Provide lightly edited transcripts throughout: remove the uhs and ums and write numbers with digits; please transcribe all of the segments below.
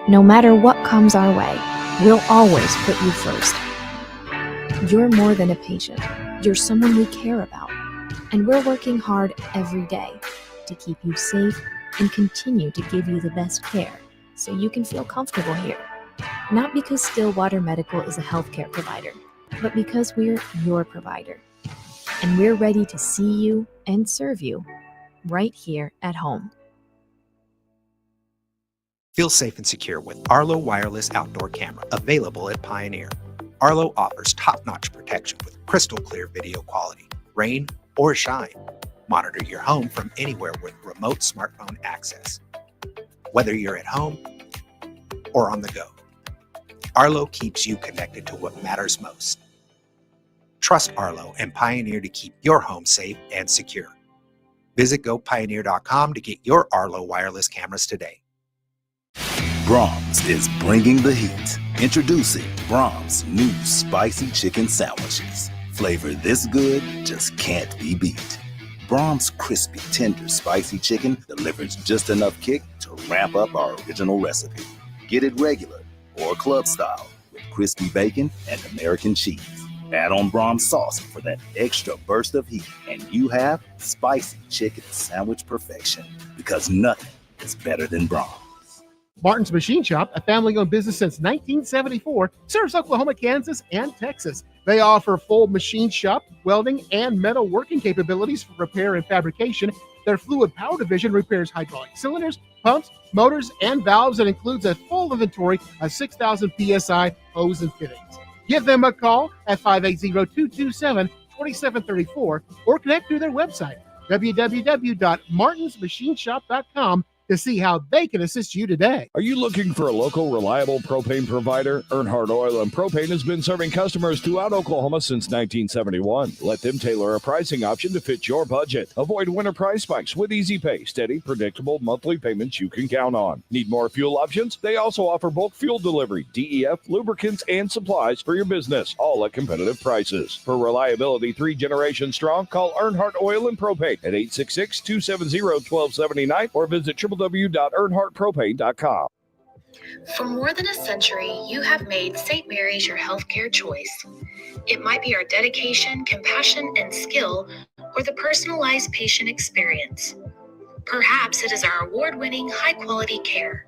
No matter what comes our way, we'll always put you first. You're more than a patient. You're someone we care about. And we're working hard every day to keep you safe and continue to give you the best care so you can feel comfortable here. Not because Stillwater Medical is a healthcare provider, but because we're your provider. And we're ready to see you and serve you right here at home. Feel safe and secure with Arlo Wireless Outdoor Camera, available at Pioneer. Arlo offers top-notch protection with crystal clear video quality, rain or shine. Monitor your home from anywhere with remote smartphone access. Whether you're at home or on the go, Arlo keeps you connected to what matters most. Trust Arlo and Pioneer to keep your home safe and secure. Visit gopioneer.com to get your Arlo wireless cameras today. Brahms is bringing the heat. Introducing Brahms' new spicy chicken sandwiches. Flavor this good just can't be beat. Brahms' crispy, tender, spicy chicken delivers just enough kick to ramp up our original recipe. Get it regular or club style with crispy bacon and American cheese. Add on Brahms sauce for that extra burst of heat, and you have spicy chicken sandwich perfection, because nothing is better than Brahms. Martin's Machine Shop, a family-owned business since 1974, serves Oklahoma, Kansas, and Texas. They offer full machine shop, welding, and metal working capabilities for repair and fabrication. Their fluid power division repairs hydraulic cylinders, pumps, motors, and valves, and includes a full inventory of 6,000 PSI hose and fittings. Give them a call at 580-227-2734 or connect to their website, www.martinsmachineshop.com, to see how they can assist you today. Are you looking for a local, reliable propane provider? Earnhardt Oil and Propane has been serving customers throughout Oklahoma since 1971. Let them tailor a pricing option to fit your budget. Avoid winter price spikes with easy pay, steady, predictable monthly payments you can count on. Need more fuel options? They also offer bulk fuel delivery, DEF, lubricants, and supplies for your business, all at competitive prices. For reliability 3 generations strong, call Earnhardt Oil and Propane at 866-270-1279 or visit www.earnhardtpropane.com. For more than a century, you have made St. Mary's your healthcare choice. It might be our dedication, compassion, and skill, or the personalized patient experience. Perhaps it is our award-winning, high-quality care.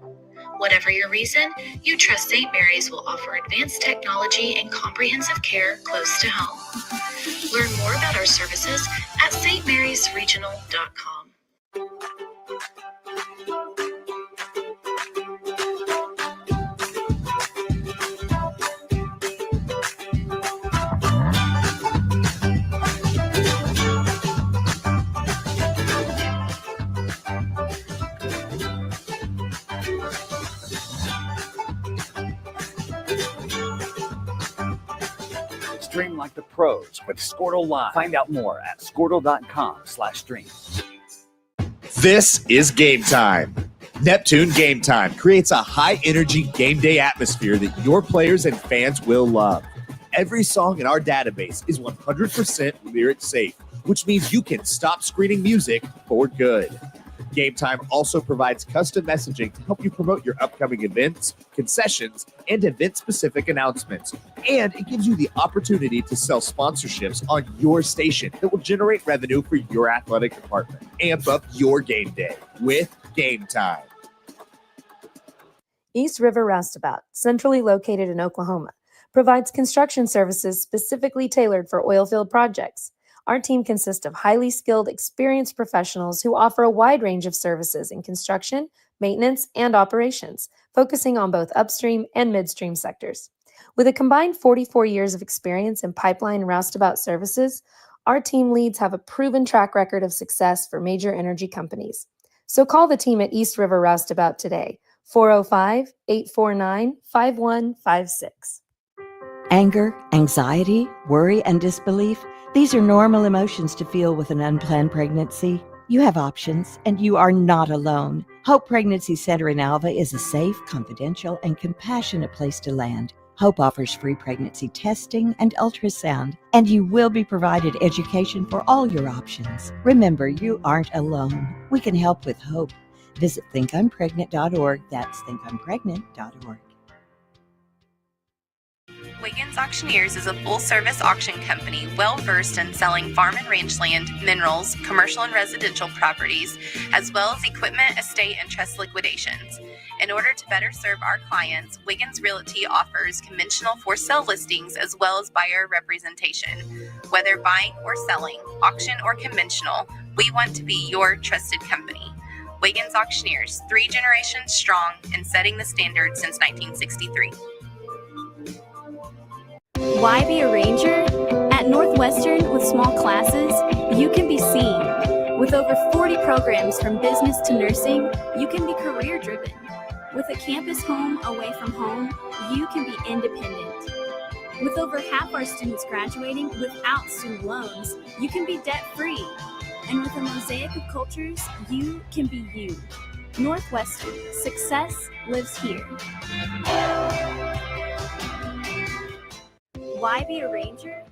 Whatever your reason, you trust St. Mary's will offer advanced technology and comprehensive care close to home. Learn more about our services at stmarysregional.com. Stream like the pros with Squirtle Live. Find out more at squirtle.com/stream. This is Game Time. Neptune Game Time creates a high-energy game day atmosphere that your players and fans will love. Every song in our database is 100% lyric safe, which means you can stop screening music for good. Game Time also provides custom messaging to help you promote your upcoming events, concessions, and event-specific announcements. And it gives you the opportunity to sell sponsorships on your station that will generate revenue for your athletic department. Amp up your game day with Game Time. East River Roustabout, centrally located in Oklahoma, provides construction services specifically tailored for oilfield projects. Our team consists of highly skilled, experienced professionals who offer a wide range of services in construction, maintenance, and operations, focusing on both upstream and midstream sectors. With a combined 44 years of experience in pipeline and roustabout services, our team leads have a proven track record of success for major energy companies. So call the team at East River Roustabout today, 405-849-5156. Anger, anxiety, worry, and disbelief, these are normal emotions to feel with an unplanned pregnancy. You have options, and you are not alone. Hope Pregnancy Center in Alva is a safe, confidential, and compassionate place to land. Hope offers free pregnancy testing and ultrasound, and you will be provided education for all your options. Remember, you aren't alone. We can help with hope. Visit thinkimpregnant.org. That's thinkimpregnant.org. Wiggins Auctioneers is a full-service auction company well-versed in selling farm and ranch land, minerals, commercial and residential properties, as well as equipment, estate, and trust liquidations. In order to better serve our clients, Wiggins Realty offers conventional for-sale listings as well as buyer representation. Whether buying or selling, auction or conventional, we want to be your trusted company. Wiggins Auctioneers, 3 generations strong and setting the standard since 1963. Why be a ranger? At Northwestern, with small classes, you can be seen. With over 40 programs from business to nursing, you can be career-driven. With a campus home away from home, you can be independent. With over half our students graduating without student loans, you can be debt-free. And with a mosaic of cultures, you can be you. Northwestern, success lives here. Why be a ranger?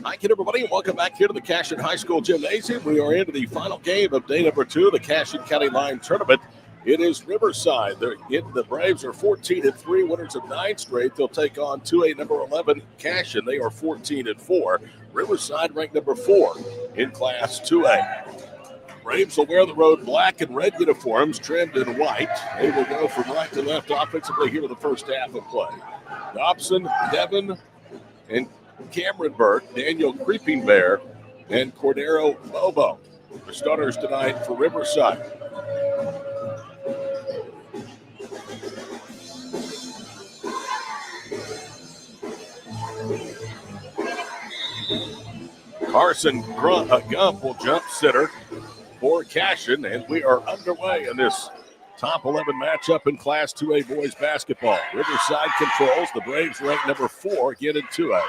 Hi again, everybody, and welcome back here to the Cashion High School Gymnasium. We are into the final game of day number 2 of the Cashion County Line Tournament. It is Riverside. The Braves are 14-3, winners of 9 straight. They'll take on 2A number 11 Cashion. They are 14-4. Riverside ranked number 4 in Class 2A. Braves will wear the road black and red uniforms trimmed in white. They will go from right to left offensively here in the first half of play. Dobson, Devin, and Cameron Burke, Daniel Creeping Bear, and Cordero Bobo. The starters tonight for Riverside. Carson Gump will jump sitter for Cashion, and we are underway in this top 11 matchup in Class 2A boys basketball. Riverside controls. The Braves ranked number 4 again in 2A.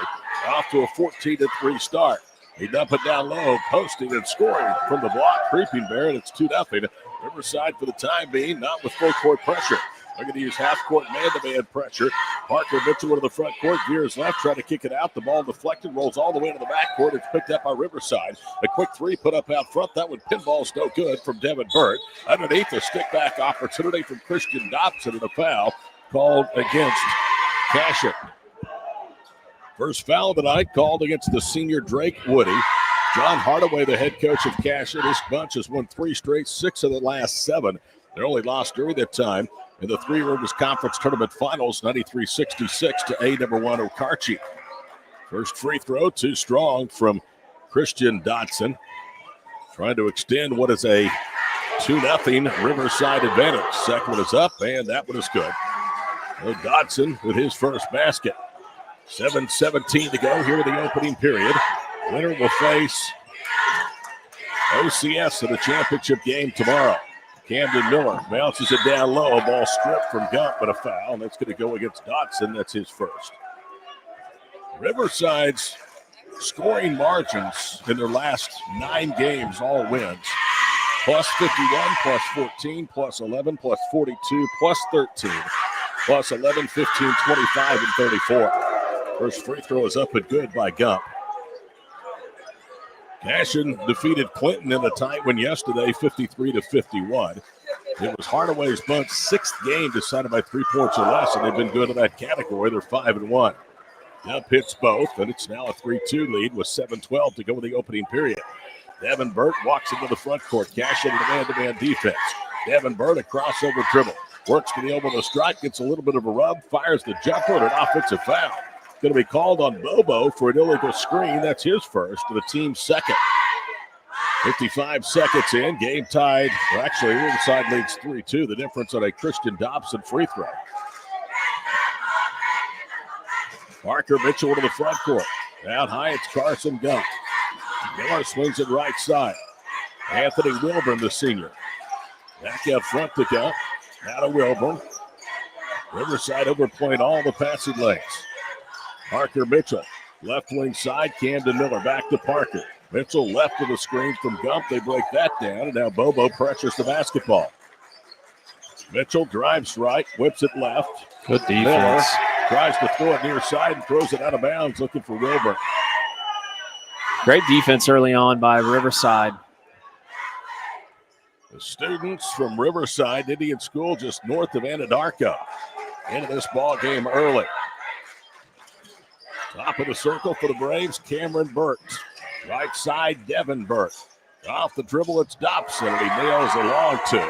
Off to a 14-3 start. They dump it down low, posting and scoring from the block. Creeping Bear, and it's 2-0. Riverside for the time being, not with full court pressure. They're going to use half-court man-to-man pressure. Parker Mitchell to the front court, veers left, trying to kick it out. The ball deflected, rolls all the way to the backcourt. It's picked up by Riverside. A quick 3 put up out front. That one pinball's no good from Devin Burt. Underneath, a stick-back opportunity from Christian Dobson, and a foul called against Cashion. First foul of the night called against the senior Drake Woody. John Hardaway, the head coach of Cashion, his bunch has won 3 straight, 6 of the last 7. They only lost during that time in the Three Rivers Conference Tournament Finals, 93-66 to A number 1 Okarche. First free throw, too strong from Christian Dotson. Trying to extend what is a 2-0 Riverside advantage. Second one is up, and that one is good. So Dotson with his first basket. 7:17 to go here in the opening period. Winner will face OCS in the championship game tomorrow. Camden Miller bounces it down low. A ball stripped from Gump, but a foul. And that's going to go against Dotson. That's his first. Riverside's scoring margins in their last 9 games, all wins. Plus 51, plus 14, plus 11, plus 42, plus 13, plus 11, 15, 25, and 34. First free throw is up and good by Gump. Cashion defeated Clinton in a tight one yesterday, 53-51. It was Hardaway's Bunt's sixth game decided by 3 points or less, and they've been good in that category. They're 5-1. Dub hits both, and it's now a 3-2 lead with 7:12 to go in the opening period. Devin Burt walks into the front court. Cashion in the man-to-man defense. Devin Burt, a crossover dribble. Works to the elbow to strike, gets a little bit of a rub, fires the jumper, and an offensive foul. Going to be called on Bobo for an illegal screen. That's his first to the team's second. 55 seconds in, game tied. Well, actually, Riverside leads 3-2. The difference on a Christian Dobson free throw. Parker Mitchell to the front court. Down high, it's Carson Gump. Miller swings it right side. Anthony Wilburn, the senior. Back out front to Gump. Now to Wilburn. Riverside overplaying all the passing lanes. Parker Mitchell, left wing side. Camden Miller back to Parker. Mitchell left of the screen from Gump. They break that down, and now Bobo pressures the basketball. Mitchell drives right, whips it left. Good defense. Miller tries to throw it near side and throws it out of bounds, looking for Wilburn. Great defense early on by Riverside. The students from Riverside Indian School, just north of Anadarko, into this ball game early. Top of the circle for the Braves, Cameron Burt. Right side, Devin Burt. Off the dribble, it's Dobson, and he nails a long two.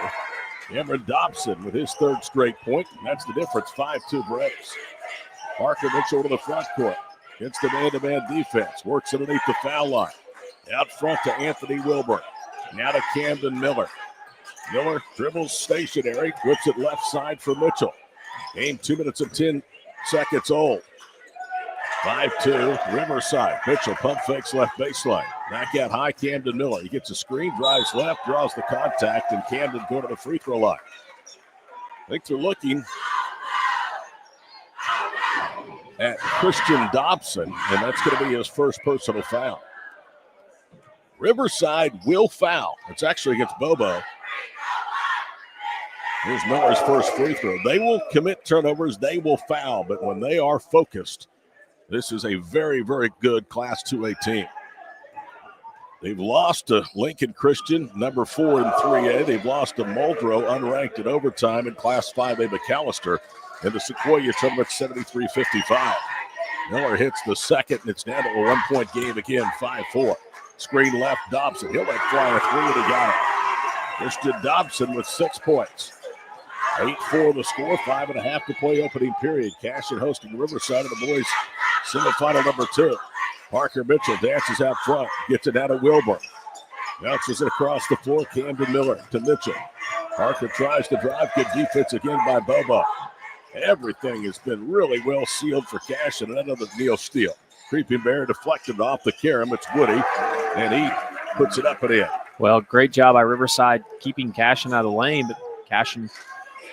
Cameron Dobson with his third straight point, and that's the difference, 5-2 Braves. Parker Mitchell to the front court. Gets the man-to-man defense. Works underneath the foul line. Out front to Anthony Wilburn. Now to Camden Miller. Miller dribbles stationary. Whips it left side for Mitchell. Game 2 minutes and 10 seconds old. 5-2 Riverside. Mitchell pump fakes left baseline. Back out high, Camden Miller. He gets a screen, drives left, draws the contact, and Camden go to the free throw line. I think they're looking at Christian Dobson, and that's going to be his first personal foul. Riverside will foul. It's actually against Bobo. Here's Miller's first free throw. They will commit turnovers. They will foul, but when they are focused, this is a very, very good Class 2A team. They've lost to Lincoln Christian, number 4 in 3A. They've lost to Muldrow, unranked in overtime in Class 5A McAllister. In the Sequoia tournament, 73-55. Miller hits the second, and it's down to a 1-point game again, 5-4. Screen left, Dobson. He'll let fly a three, and he got it. Christian Dobson with 6 points. 8-4 the score, 5.5 to play opening period. Cashion hosting Riverside in the boys' semifinal number 2. Parker Mitchell dances out front, gets it out of Wilburn. Bounces it across the floor, Camden Miller to Mitchell. Parker tries to drive, good defense again by Bobo. Everything has been really well sealed for Cashion, and another Neil Steele. Creeping Bear deflected off the carom. It's Woody, and he puts it up and in. Well, great job by Riverside keeping Cashion out of the lane, but Cashion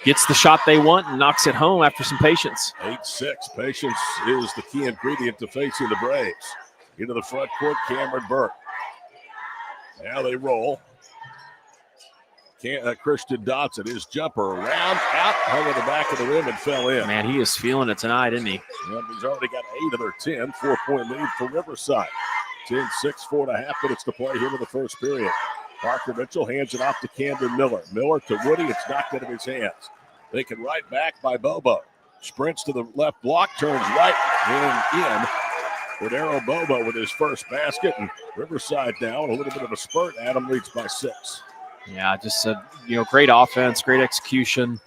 gets the shot they want and knocks it home after some patience. 8-6. Patience is the key ingredient to facing the Braves. Into the front court, Cameron Burke. Now they roll. Christian Dodson, his jumper around, out, hung on the back of the rim and fell in. Man, he is feeling it tonight, isn't he? Well, he's already got 8 of their 10, 4-point lead for Riverside. 10-6, 4.5 minutes to play here in the first period. Parker Mitchell hands it off to Camden Miller. Miller to Woody, it's knocked out of his hands. Taken right back by Bobo. Sprints to the left block, turns right and in. Cordero Bobo with his first basket, and Riverside now in a little bit of a spurt. Adam leads by 6. Yeah, just great offense, great execution.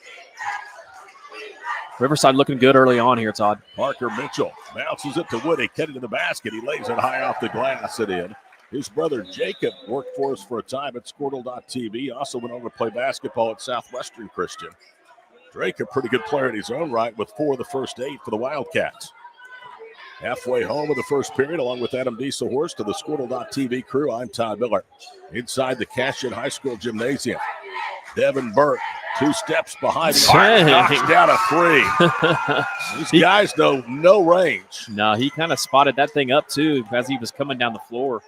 Riverside looking good early on here, Todd. Parker Mitchell bounces it to Woody, headed to the basket. He lays it high off the glass and in. His brother Jacob worked for us for a time at Squirtle.tv. Also went over to play basketball at Southwestern Christian. Drake, a pretty good player in his own right with 4 of the first 8 for the Wildcats. Halfway home of the first period, along with Adam Dieselhorst to the Squirtle.tv crew, I'm Todd Miller. Inside the Cashion High School Gymnasium, Devin Burke, 2 steps behind him, knocks down a 3. These guys know no range. No, he kind of spotted that thing up, too, as he was coming down the floor.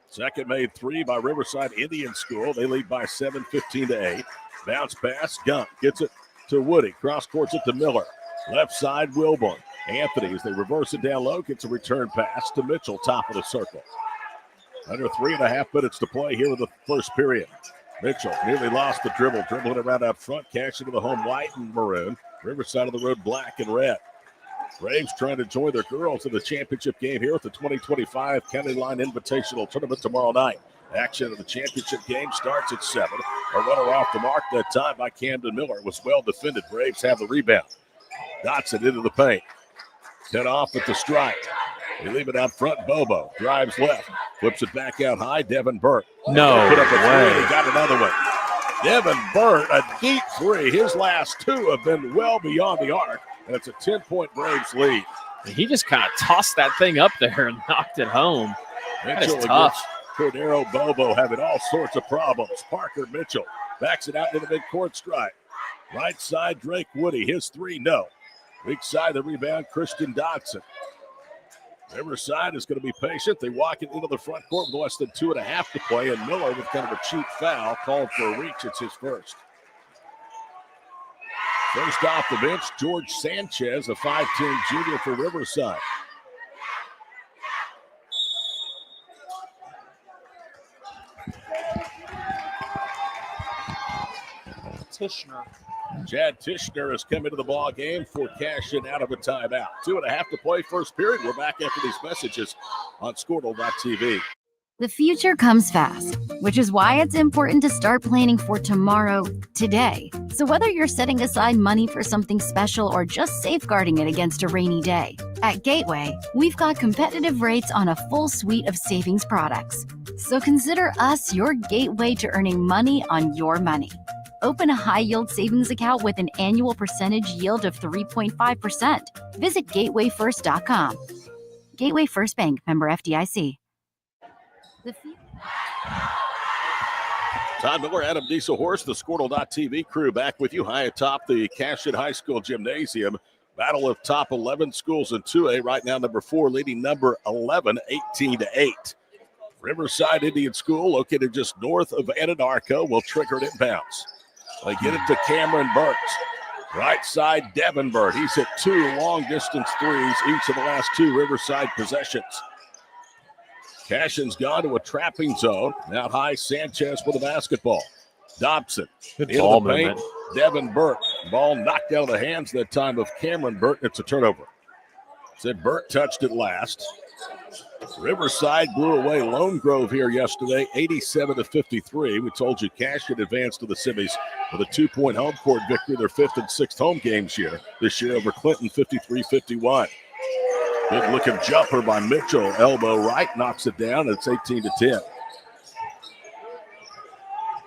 Second made 3 by Riverside Indian School. They lead by 7, 15-8. Bounce pass, Gump gets it to Woody. Cross courts it to Miller. Left side, Wilburn. Anthony, as they reverse it down low, gets a return pass to Mitchell, top of the circle. Under 3.5 minutes to play here in the first period. Mitchell nearly lost the dribble, dribbling around out front, Cashion to the home white and maroon. Riverside of the road black and red. Braves trying to join their girls in the championship game here at the 2025 County Line Invitational Tournament tomorrow night. Action of the championship game starts at 7. A runner off the mark that time by Camden Miller. It was well defended. Braves have the rebound. Dotson into the paint. Cut off at the strike. They leave it out front. Bobo drives left. Flips it back out high. Devin Burt. No put up a way. 3 and he got another one. Devin Burt, a deep 3. His last 2 have been well beyond the arc. And it's a 10-point Braves lead. He just kind of tossed that thing up there and knocked it home. That is Mitchell tough. against Cordero Bobo having all sorts of problems. Parker Mitchell backs it out into the midcourt strike. Right side, Drake Woody. His 3, no. Weak side, the rebound, Christian Dotson. Riverside is going to be patient. They walk it into the front court with less than 2.5 to play, and Miller with kind of a cheap foul called for a reach. It's his first. First off the bench, George Sanchez, a 5'10 junior for Riverside. Chad Tishner has come into the ball game for Cashion out of a timeout. 2.5 to play first period. We're back after these messages on Squirtle.tv. The future comes fast, which is why it's important to start planning for tomorrow today. So whether you're setting aside money for something special or just safeguarding it against a rainy day, at Gateway, we've got competitive rates on a full suite of savings products. So consider us your gateway to earning money on your money. Open a high-yield savings account with an annual percentage yield of 3.5%. Visit gatewayfirst.com. Gateway First Bank, member FDIC. Todd Miller, Adam Dieselhorst, the Squirtle.tv crew back with you high atop the Cashion High School Gymnasium. Battle of top 11 schools in 2A. Right now, number 4 leading number 11, 18-8. Riverside Indian School, located just north of Anadarko, will trigger it inbounds. They get it to Cameron Burt. Right side, Devin Burt. He's hit 2 long-distance threes each of the last 2 Riverside possessions. Cashion's gone to a trapping zone. Out high, Sanchez with the basketball. Dobson into ball the paint. movement. Devin Burt. Ball knocked out of the hands that time of Cameron Burt. It's a turnover. Said Burt touched it last. Riverside blew away Lone Grove here yesterday, 87-53. We told you Cashion advanced to the semis with a 2-point home court victory, their 5th and 6th home games here this year over Clinton, 53-51. Good looking jumper by Mitchell, elbow right, knocks it down. It's 18-10.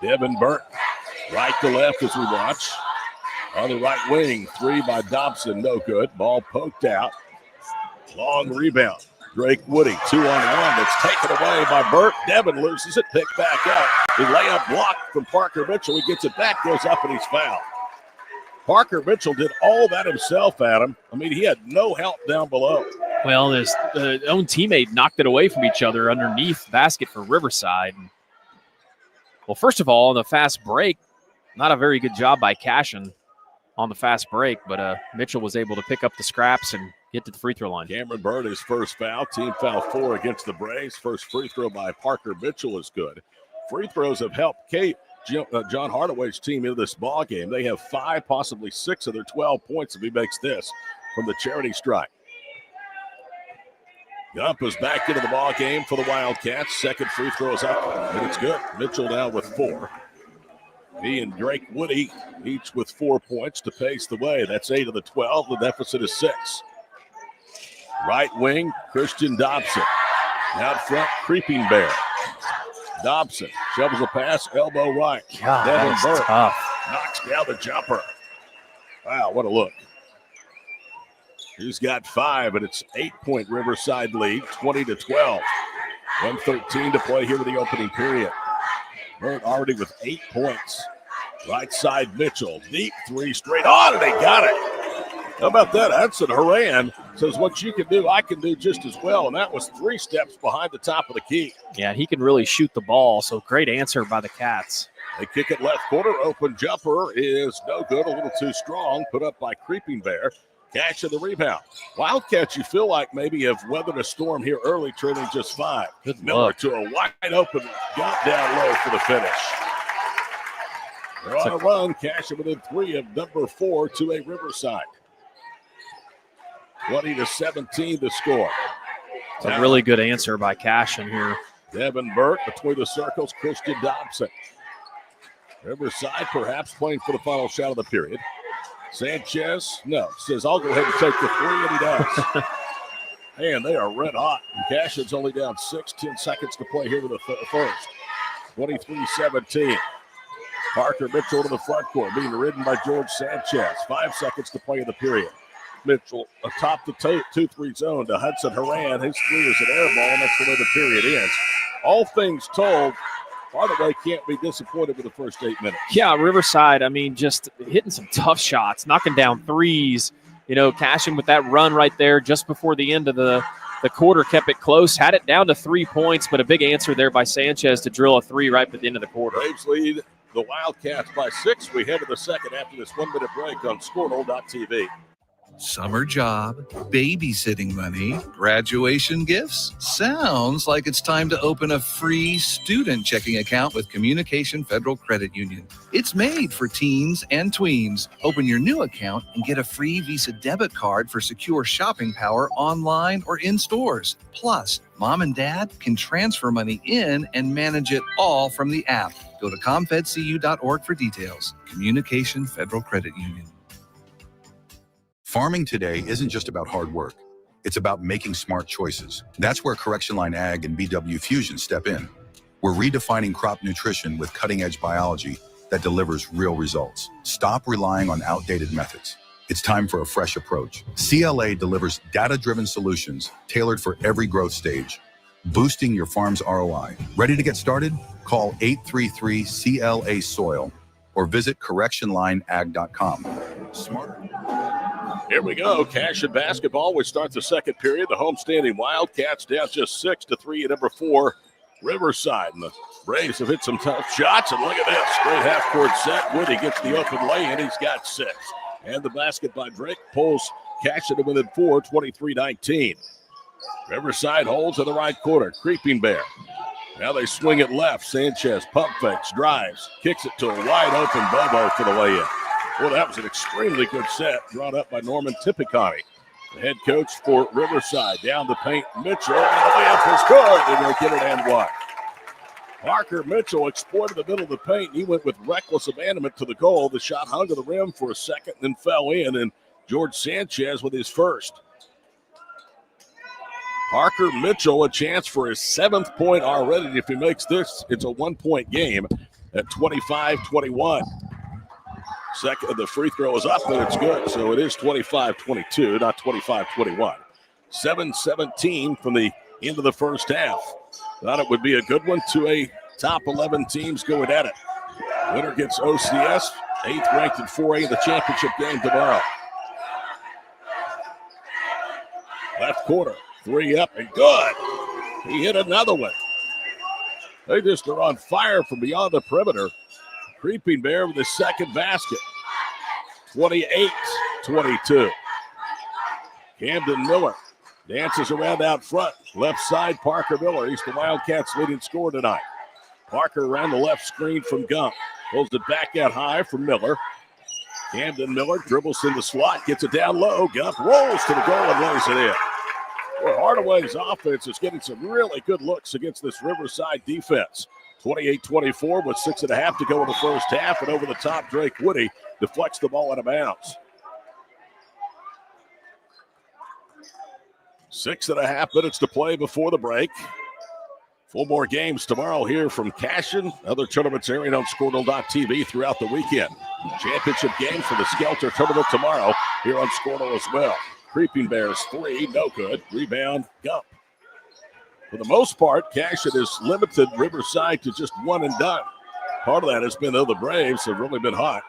Devin Burt, right to left as we watch. On the right wing, 3 by Dobson, no good. Ball poked out. Long rebound. Drake Woody, 2-on-1. That's taken away by Burt. Devin loses it, picked back up. The layup blocked from Parker Mitchell. He gets it back, goes up, and he's fouled. Parker Mitchell did all that himself, Adam. I mean, he had no help down below. Well, his own teammate knocked it away from each other underneath the basket for Riverside. Well, first of all, on the fast break, not a very good job by Cashion on the fast break, but Mitchell was able to pick up the scraps and get to the free throw line. Cameron Burt, his first foul. Team foul 4 against the Braves. First free throw by Parker Mitchell is good. Free throws have helped John Hardaway's team into this ball game. They have 5, possibly 6 of their 12 points if he makes this from the charity strike. Gump is back into the ball game for the Wildcats. Second free throw is up, and it's good. Mitchell now with 4. He and Drake Woody each with 4 points to pace the way. That's 8 of the 12. The deficit is 6. Right wing, Christian Dobson. Out front, Creeping Bear. Dobson shovels a pass, elbow right. God, Devin that's Burt tough. knocks down the jumper. Wow, what a look. He's got 5, and it's 8-point Riverside lead, 20-12. 1:13 to play here with the opening period. Burt already with 8 points. Right side, Mitchell. Deep 3 straight on, and they got it. How about that? Hudson Horan says, what you can do, I can do just as well. And that was 3 steps behind the top of the key. Yeah, he can really shoot the ball, so great answer by the Cats. They kick it left corner. Open jumper is no good, a little too strong. Put up by Creeping Bear. Cashion the rebound. Wildcats, you feel like maybe have weathered a storm here early, trailing just 5. Good Miller luck. to a wide open, got down low for the finish. They're on a run. Cashion within 3 of number 4 to a Riverside. 20-17 the score. It's a really good answer by Cashion here. Devin Burke between the circles. Christian Dobson. Riverside perhaps playing for the final shot of the period. Sanchez, says, I'll go ahead and take the 3, and he does. Man, they are red hot. And Cashion's only down 10 seconds to play here with the first. 23-17. Parker Mitchell to the front court, being ridden by George Sanchez. 5 seconds to play in the period. Mitchell atop the 2-3 zone to Hudson Horan. His 3 is an air ball, and that's the way the period ends. All things told, Hardaway can't be disappointed with the first 8 minutes. Yeah, Riverside, just hitting some tough shots, knocking down threes. Cashion with that run right there just before the end of the quarter kept it close, had it down to 3 points, but a big answer there by Sanchez to drill a 3 right at the end of the quarter. Braves lead the Wildcats by 6. We head to the second after this 1-minute break on Scornhole.tv. Summer job, babysitting money, graduation gifts. Sounds like it's time to open a free student checking account with Communication Federal Credit Union. It's made for teens and tweens. Open your new account and get a free Visa debit card for secure shopping power online or in stores. Plus, mom and dad can transfer money in and manage it all from the app. Go to comfedcu.org for details. Communication Federal Credit Union. Farming today isn't just about hard work. It's about making smart choices. That's where Correction Line Ag and BW Fusion step in. We're redefining crop nutrition with cutting-edge biology that delivers real results. Stop relying on outdated methods. It's time for a fresh approach. CLA delivers data-driven solutions tailored for every growth stage, boosting your farm's ROI. Ready to get started? Call 833-CLA-SOIL or visit correctionlineag.com. Smarter. Here we go. Cashion basketball. We start the second period. The homestanding Wildcats down just 6-3 at number 4, Riverside. And the Braves have hit some tough shots. And look at this. Great half-court set. Woody gets the open lay-in. He's got 6. And the basket by Drake pulls Cashion to within 4, 23-19. Riverside holds in the right corner. Creeping Bear. Now they swing it left. Sanchez pump fakes, drives, kicks it to a wide-open Bobo for the lay-in. Well, that was an extremely good set drawn up by Norman Tipicani, the head coach for Riverside. Down the paint, Mitchell, and the layup is good. And they'll get it and one. Parker Mitchell exploited the middle of the paint. He went with reckless abandonment to the goal. The shot hung to the rim for a second and then fell in. And George Sanchez with his first. Parker Mitchell, a chance for his 7th point already. If he makes this, it's a 1-point game at 25-21. Second, the free throw is up, and it's good. So it is 25-22, not 25-21. 7-17 from the end of the first half. Thought it would be a good one. 2 top 11 teams going at it. Winner gets OCS, 8th ranked in 4A in the championship game tomorrow. Left corner, 3 up and good. He hit another one. They just are on fire from beyond the perimeter. Creeping Bear with his second basket. 28-22. Camden Miller dances around out front. Left side, Parker Miller. He's the Wildcats' leading scorer tonight. Parker around the left screen from Gump. Pulls it back out high from Miller. Camden Miller dribbles in the slot, gets it down low. Gump rolls to the goal and lays it in. Well, Hardaway's offense is getting some really good looks against this Riverside defense. 28-24 with 6.5 to go in the first half. And over the top, Drake Woody deflects the ball out of bounds. 6.5 minutes to play before the break. 4 more games tomorrow here from Cashion. Other tournaments airing on Scornhole.tv throughout the weekend. Championship game for the Skelter tournament tomorrow here on Scornhole as well. Creeping Bears 3, no good. Rebound, Gump. For the most part, Cashion has limited Riverside to just one and done. Part of that has been, though, the Braves have really been hot.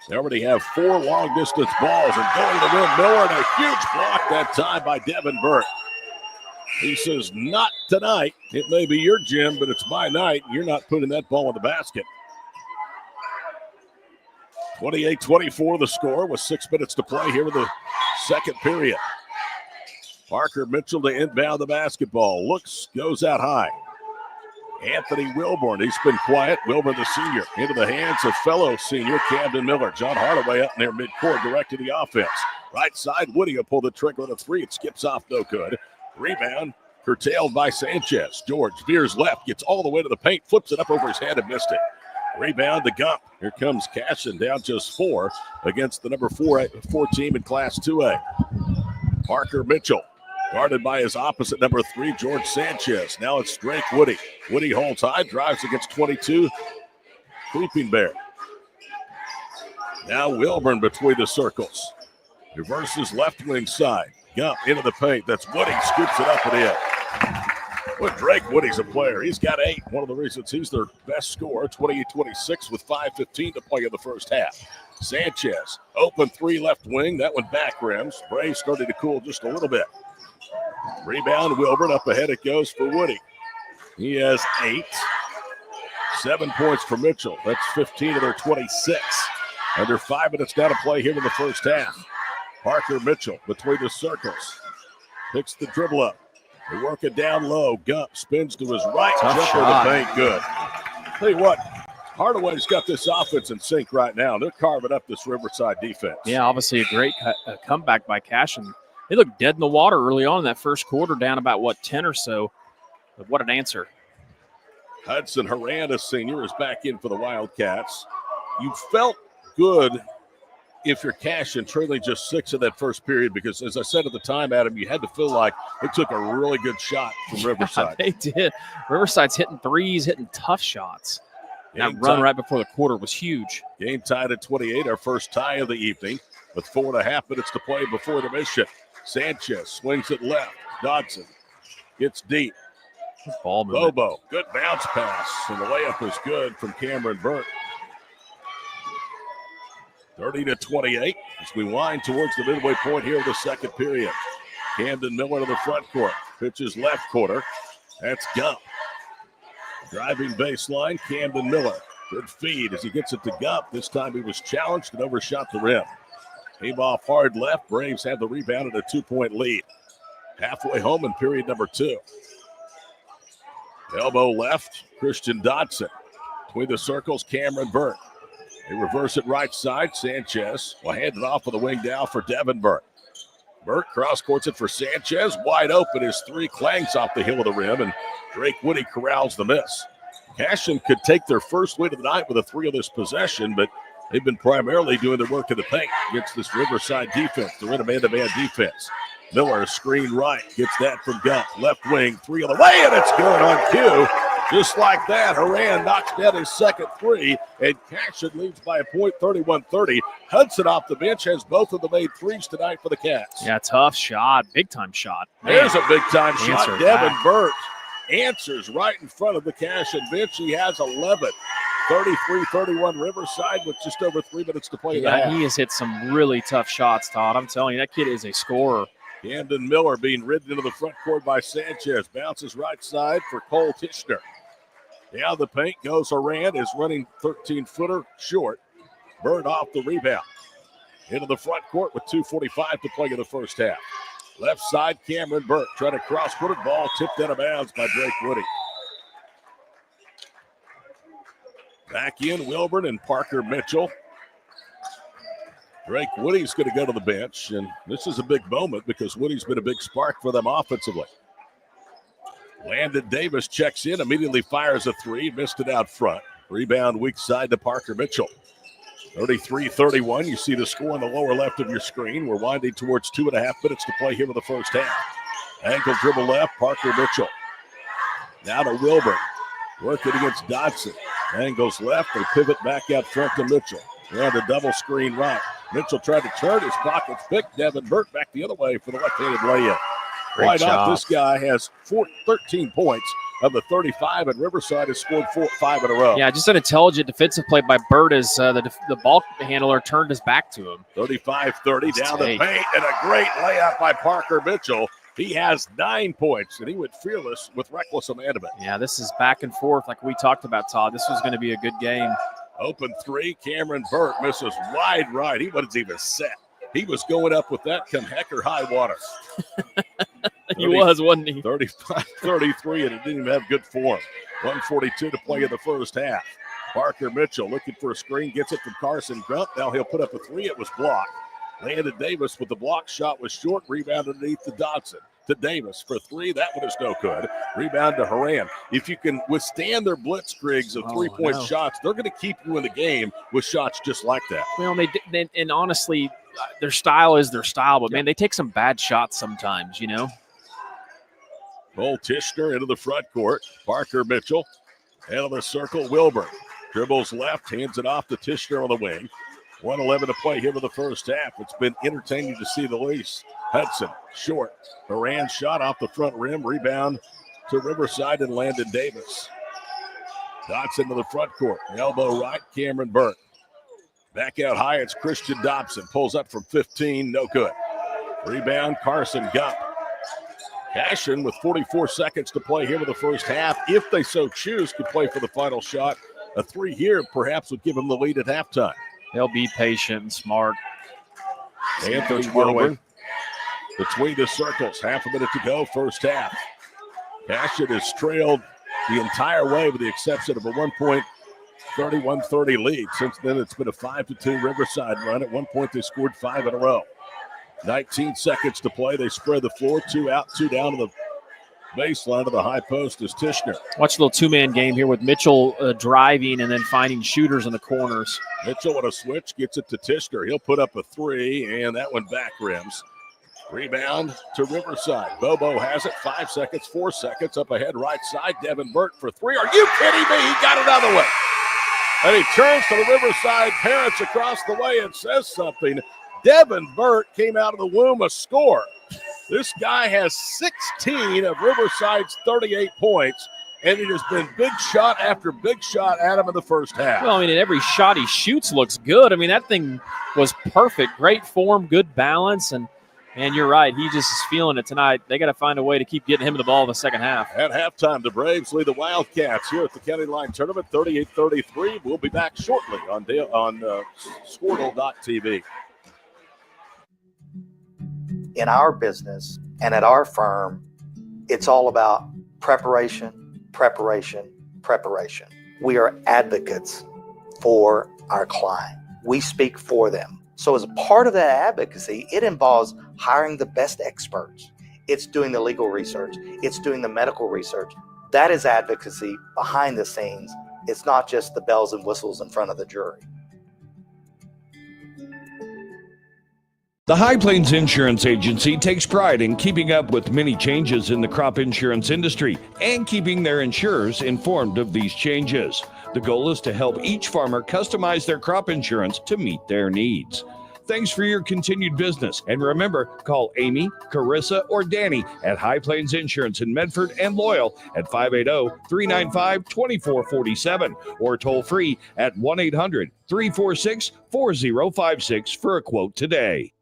They already have 4 long-distance balls, and going to win Miller, and a huge block that time by Devin Burke. He says, not tonight. It may be your gym, but it's my night. You're not putting that ball in the basket. 28-24 the score with 6 minutes to play here in the second period. Parker Mitchell to inbound the basketball. Looks, goes out high. Anthony Wilborn, he's been quiet. Wilborn, the senior, into the hands of fellow senior Camden Miller. John Hardaway up near midcourt directing the offense. Right side, Woody will pull the trigger on a three. It skips off, no good. Rebound curtailed by Sanchez. George veers left, gets all the way to the paint, flips it up over his head and missed it. Rebound to Gump. Here comes Cashion down just 4 against the number 4 team in Class 2A. Parker Mitchell guarded by his opposite number 3, George Sanchez. Now it's Drake Woody. Woody holds high, drives against 22, Creeping Bear. Now Wilburn between the circles. Reverses left wing side. Gump into the paint. That's Woody. Scoops it up and in. Well, Drake Woody's a player. He's got 8. One of the reasons he's their best scorer, 28-26 with 5:15 to play in the first half. Sanchez, open 3 left wing. That one back rims. Braves started to cool just a little bit. Rebound, Wilburn. Up ahead it goes for Woody. He has 8. 7 points for Mitchell. That's 15 of their 26. Under 5 minutes now to play here in the first half. Parker Mitchell between the circles. Picks the dribble up. They work it down low. Gump spins to his right. Jumper the paint. Good. Tell you what, Hardaway's got this offense in sync right now. They're carving up this Riverside defense. Yeah, obviously a great comeback by Cashion. They looked dead in the water early on in that first quarter, down about, 10 or so. But what an answer. Hudson Horan, a senior, is back in for the Wildcats. You felt good if you're Cashion, trailing just 6 in that first period, because as I said at the time, Adam, you had to feel like they took a really good shot from Riverside. Yeah, they did. Riverside's hitting threes, hitting tough shots. That run right before the quarter was huge. Game tied at 28, our first tie of the evening, with 4.5 minutes to play before intermission. Sanchez swings it left. Dodson gets deep. Ball movement. Bobo, good bounce pass, and the layup is good from Cameron Burke. 30-28 as we wind towards the midway point here of the second period. Camden Miller to the front court. Pitches left corner. That's Gump. Driving baseline, Camden Miller. Good feed as he gets it to Gump. This time he was challenged and overshot the rim. Came off hard left. Braves have the rebound at a 2-point lead. Halfway home in period number 2. Elbow left, Christian Dodson. Between the circles, Cameron Burke. They reverse it right side. Sanchez will hand it off with the wing down for Devin Burke. Burke cross-courts it for Sanchez. Wide open. His 3 clangs off the heel of the rim, and Drake Woody corrals the miss. Cashion could take their first win of the night with a 3 of this possession, but they've been primarily doing the work in the paint against this Riverside defense. They're in a man-to-man defense. Miller, screen right, gets that from Gump. Left wing, 3 on the way, and it's good on cue. Just like that, Horan knocks down his second 3, and Cashion leads by a point, 31-30. Hudson off the bench has both of the made 3s tonight for the Cats. Yeah, tough shot, big-time shot. There's a big-time shot. Devin back. Burt answers right in front of the Cashion bench. He has 11. 33-31 Riverside with just over 3 minutes to play in the half. He has hit some really tough shots, Todd. I'm telling you, that kid is a scorer. Camden Miller being ridden into the front court by Sanchez. Bounces right side for Cole Tishner. Down the paint goes Horan, is running 13-footer short. Bird off the rebound. Into the front court with 2:45 to play in the first half. Left side, Cameron Burke trying to cross-court it. Ball tipped out of bounds by Drake Woody. Back in, Wilburn and Parker Mitchell. Drake Woody's going to go to the bench, and this is a big moment because Woody's been a big spark for them offensively. Landon Davis checks in, immediately fires a 3, missed it out front. Rebound weak side to Parker Mitchell. 33-31, you see the score on the lower left of your screen. We're winding towards 2.5 minutes to play here in the first half. Ankle dribble left, Parker Mitchell. Now to Wilburn, working against Dodson. Angles left, they pivot back out front to Mitchell. And a double screen right. Mitchell tried to turn, his pockets picked. Devin Burke back the other way for the left-handed layup. Why not? This guy has 13 points of the 35, and Riverside has scored 5 in a row. Yeah, just an intelligent defensive play by Bird as the ball handler turned his back to him. 35-30 down the paint, and a great layup by Parker Mitchell. He has 9 points, and he went fearless with reckless abandonment. Yeah, this is back and forth like we talked about, Todd. This was going to be a good game. Open 3, Cameron Burke misses wide right. He wasn't even set. He was going up with that come heck or high water. He was, wasn't he? 35-33, and it didn't even have good form. 1:42 to play in the first half. Parker Mitchell looking for a screen, gets it from Carson Grunt. Now he'll put up a three. It was blocked. Landon Davis with the block shot was short. Rebound underneath to Dodson. To Davis for three. That one is no good. Rebound to Haran. If you can withstand their blitzkriegs of three-point shots, they're going to keep you in the game with shots just like that. Well, and honestly, their style is their style, but, man, they take some bad shots sometimes, you know. Cole Tishner into the front court. Parker Mitchell out of the circle. Wilbur dribbles left, hands it off to Tishner on the wing. 1:11 to play here in the first half. It's been entertaining to see the least. Hudson, short. Haran shot off the front rim. Rebound to Riverside and Landon Davis. Dotson to the front court. Elbow right, Cameron Burke. Back out high, it's Christian Dobson. Pulls up from 15, no good. Rebound, Carson Gump. Cashion with 44 seconds to play here in the first half. If they so choose, could play for the final shot. A three here perhaps would give them the lead at halftime. They'll be patient and smart. Anthony Wilbur between the circles. Half a minute to go, first half. Cashion has trailed the entire way with the exception of a 1-point 31-30 lead. Since then, it's been a 5-2 Riverside run. At one point, they scored 5 in a row. 19 seconds to play. They spread the floor. 2 out, 2 down to the baseline of the high post is Tishner. Watch a little two-man game here with Mitchell driving and then finding shooters in the corners. Mitchell on a switch gets it to Tishner. He'll put up a three, and that one back rims. Rebound to Riverside. Bobo has it. 5 seconds, 4 seconds. Up ahead, right side. Devin Burt for three. Are you kidding me? He got another one. And he turns to the Riverside parents across the way and says something. Devin Burt came out of the womb a score. This guy has 16 of Riverside's 38 points, and it has been big shot after big shot at him in the first half. Well, I mean, every shot he shoots looks good. I mean, that thing was perfect. Great form, good balance, and you're right. He just is feeling it tonight. They got to find a way to keep getting him the ball in the second half. At halftime, the Braves lead the Wildcats here at the County Line Tournament, 38-33. We'll be back shortly on Squirtle.tv. In our business and at our firm, it's all about preparation, preparation, preparation. We are advocates for our client. We speak for them. So as part of that advocacy, it involves hiring the best experts. It's doing the legal research. It's doing the medical research. That is advocacy behind the scenes. It's not just the bells and whistles in front of the jury. The High Plains Insurance Agency takes pride in keeping up with many changes in the crop insurance industry and keeping their insurers informed of these changes. The goal is to help each farmer customize their crop insurance to meet their needs. Thanks for your continued business. And remember, call Amy, Carissa, or Danny at High Plains Insurance in Medford and Loyal at 580-395-2447 or toll free at 1-800-346-4056 for a quote today.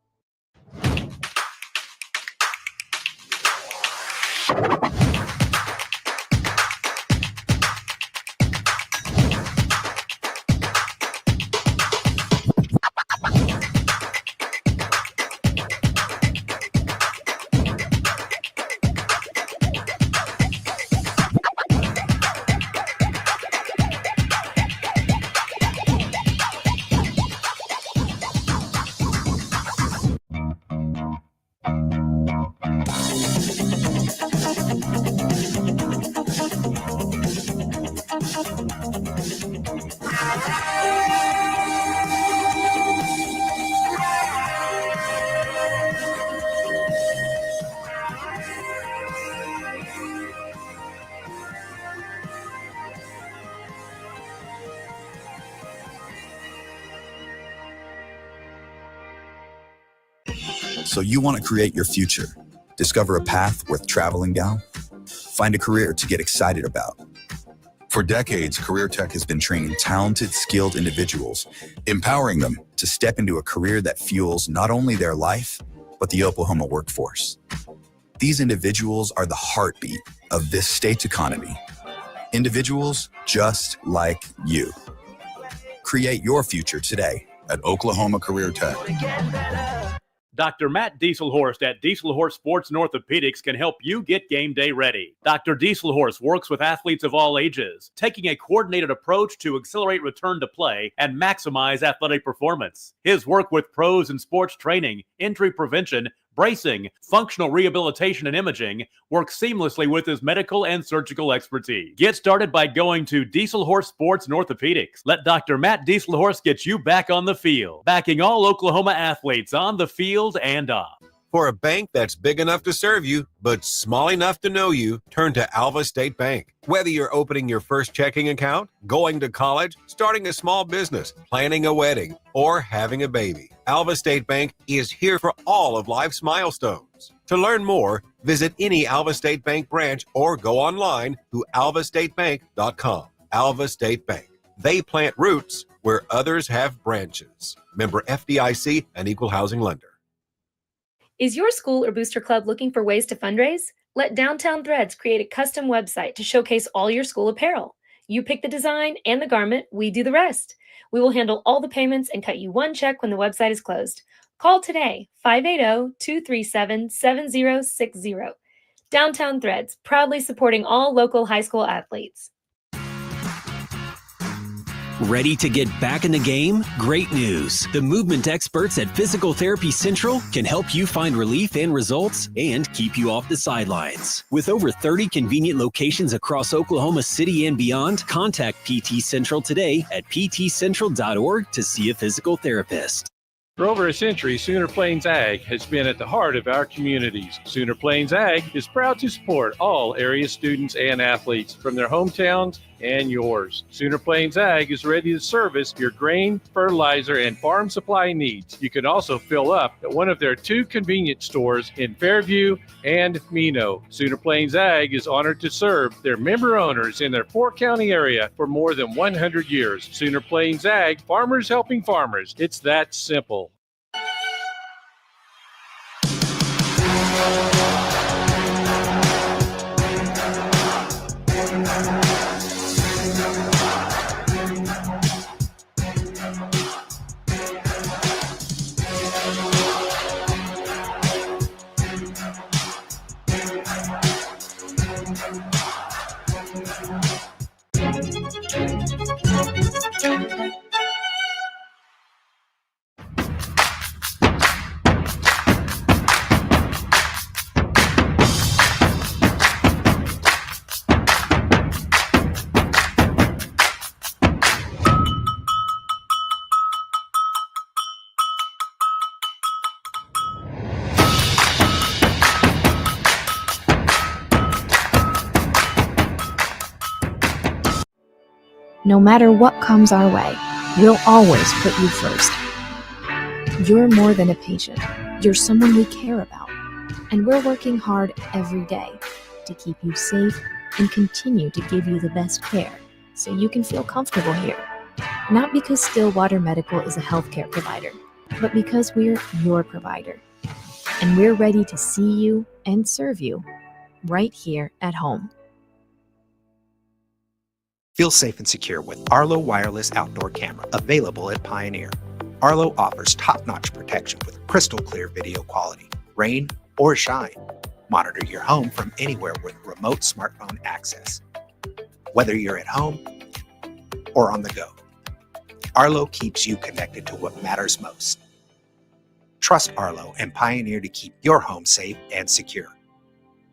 So you want to create your future, discover a path worth traveling down, find a career to get excited about. For decades, Career Tech has been training talented, skilled individuals, empowering them to step into a career that fuels not only their life, but the Oklahoma workforce. These individuals are the heartbeat of this state's economy. Individuals just like you. Create your future today at Oklahoma Career Tech. Dr. Matt Dieselhorst at Dieselhorst Sports and Orthopedics can help you get game day ready. Dr. Dieselhorst works with athletes of all ages, taking a coordinated approach to accelerate return to play and maximize athletic performance. His work with pros in sports training, injury prevention, bracing, functional rehabilitation, and imaging works seamlessly with his medical and surgical expertise. Get started by going to Dieselhorst Sports and Orthopedics. Let Dr. Matt Dieselhorst get you back on the field, backing all Oklahoma athletes on the field and off. For a bank that's big enough to serve you, but small enough to know you, turn to Alva State Bank. Whether you're opening your first checking account, going to college, starting a small business, planning a wedding, or having a baby, Alva State Bank is here for all of life's milestones. To learn more, visit any Alva State Bank branch or go online to alvastatebank.com. Alva State Bank. They plant roots where others have branches. Member FDIC and Equal Housing Lender. Is your school or booster club looking for ways to fundraise? Let Downtown Threads create a custom website to showcase all your school apparel. You pick the design and the garment, we do the rest. We will handle all the payments and cut you one check when the website is closed. Call today, 580-237-7060. Downtown Threads, proudly supporting all local high school athletes. Ready to get back in the game? Great news. The movement experts at Physical Therapy Central can help you find relief and results and keep you off the sidelines. With over 30 convenient locations across Oklahoma City and beyond, contact PT Central today at ptcentral.org to see a physical therapist. For over a century, Sooner Plains Ag has been at the heart of our communities. Sooner Plains Ag is proud to support all area students and athletes from their hometowns and yours. Sooner Plains Ag is ready to service your grain, fertilizer, and farm supply needs. You can also fill up at one of their 2 convenience stores in Fairview and Mino. Sooner Plains Ag is honored to serve their member owners in their 4-county area for more than 100 years. Sooner Plains Ag, farmers helping farmers. It's that simple. No matter what comes our way, we'll always put you first. You're more than a patient. You're someone we care about. And we're working hard every day to keep you safe and continue to give you the best care so you can feel comfortable here. Not because Stillwater Medical is a healthcare provider, but because we're your provider. And we're ready to see you and serve you right here at home. Feel safe and secure with Arlo Wireless Outdoor Camera, available at Pioneer. Arlo offers top-notch protection with crystal clear video quality, rain or shine. Monitor your home from anywhere with remote smartphone access. Whether you're at home or on the go, Arlo keeps you connected to what matters most. Trust Arlo and Pioneer to keep your home safe and secure.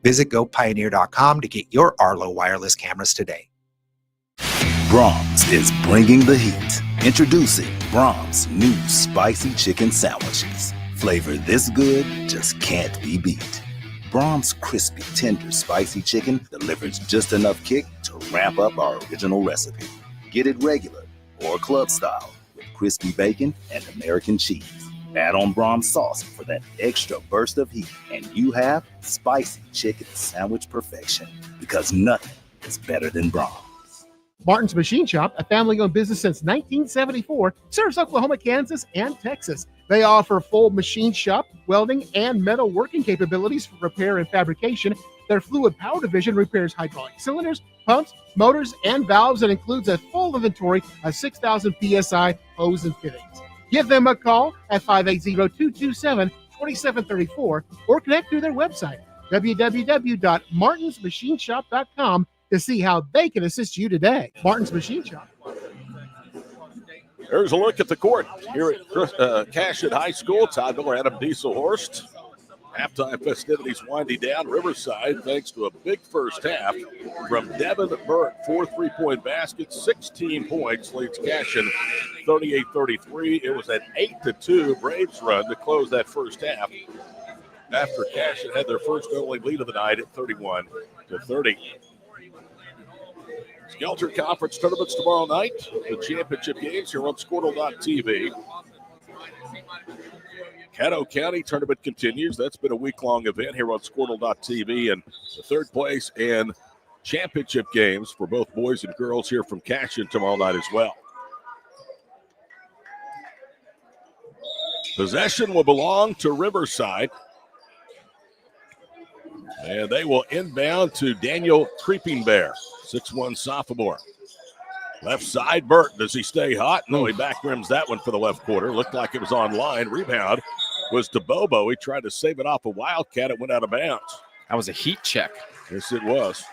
Visit gopioneer.com to get your Arlo wireless cameras today. Brahms is bringing the heat. Introducing Brahms' new spicy chicken sandwiches. Flavor this good just can't be beat. Brahms' crispy, tender, spicy chicken delivers just enough kick to ramp up our original recipe. Get it regular or club style with crispy bacon and American cheese. Add on Brahms sauce for that extra burst of heat, and you have spicy chicken sandwich perfection, because nothing is better than Brahms. Martin's Machine Shop, a family-owned business since 1974, serves Oklahoma, Kansas, and Texas. They offer full machine shop, welding, and metal working capabilities for repair and fabrication. Their fluid power division repairs hydraulic cylinders, pumps, motors, and valves, and includes a full inventory of 6,000 PSI hose and fittings. Give them a call at 580-227-3600 2734 or connect through their website, www.martinsmachineshop.com, to see how they can assist you today. Martin's Machine Shop. There's a look at the court here at Cashion High School. Todd Miller, Adam Dieselhorst. Halftime festivities winding down. Riverside, thanks to a big first half from Devin Burt. 4 3-point baskets, 16 points, leads Cashion 38-33. It was an 8-2 Braves run to close that first half after Cashion had their first and only lead of the night at 31-30. Skelter Conference tournaments tomorrow night. The championship games here on Squirtle.tv. Caddo County tournament continues. That's been a week-long event here on Squirtle.tv. And the third place and championship games for both boys and girls here from Cashion tomorrow night as well. Possession will belong to Riverside. And they will inbound to Daniel Creeping Bear, 6'1" sophomore. Left side, Burt. Does he stay hot? No, he back rims that one for the left quarter. Looked like it was on line. Rebound was to Bobo. He tried to save it off a Wildcat. It went out of bounds. That was a heat check. Yes, it was.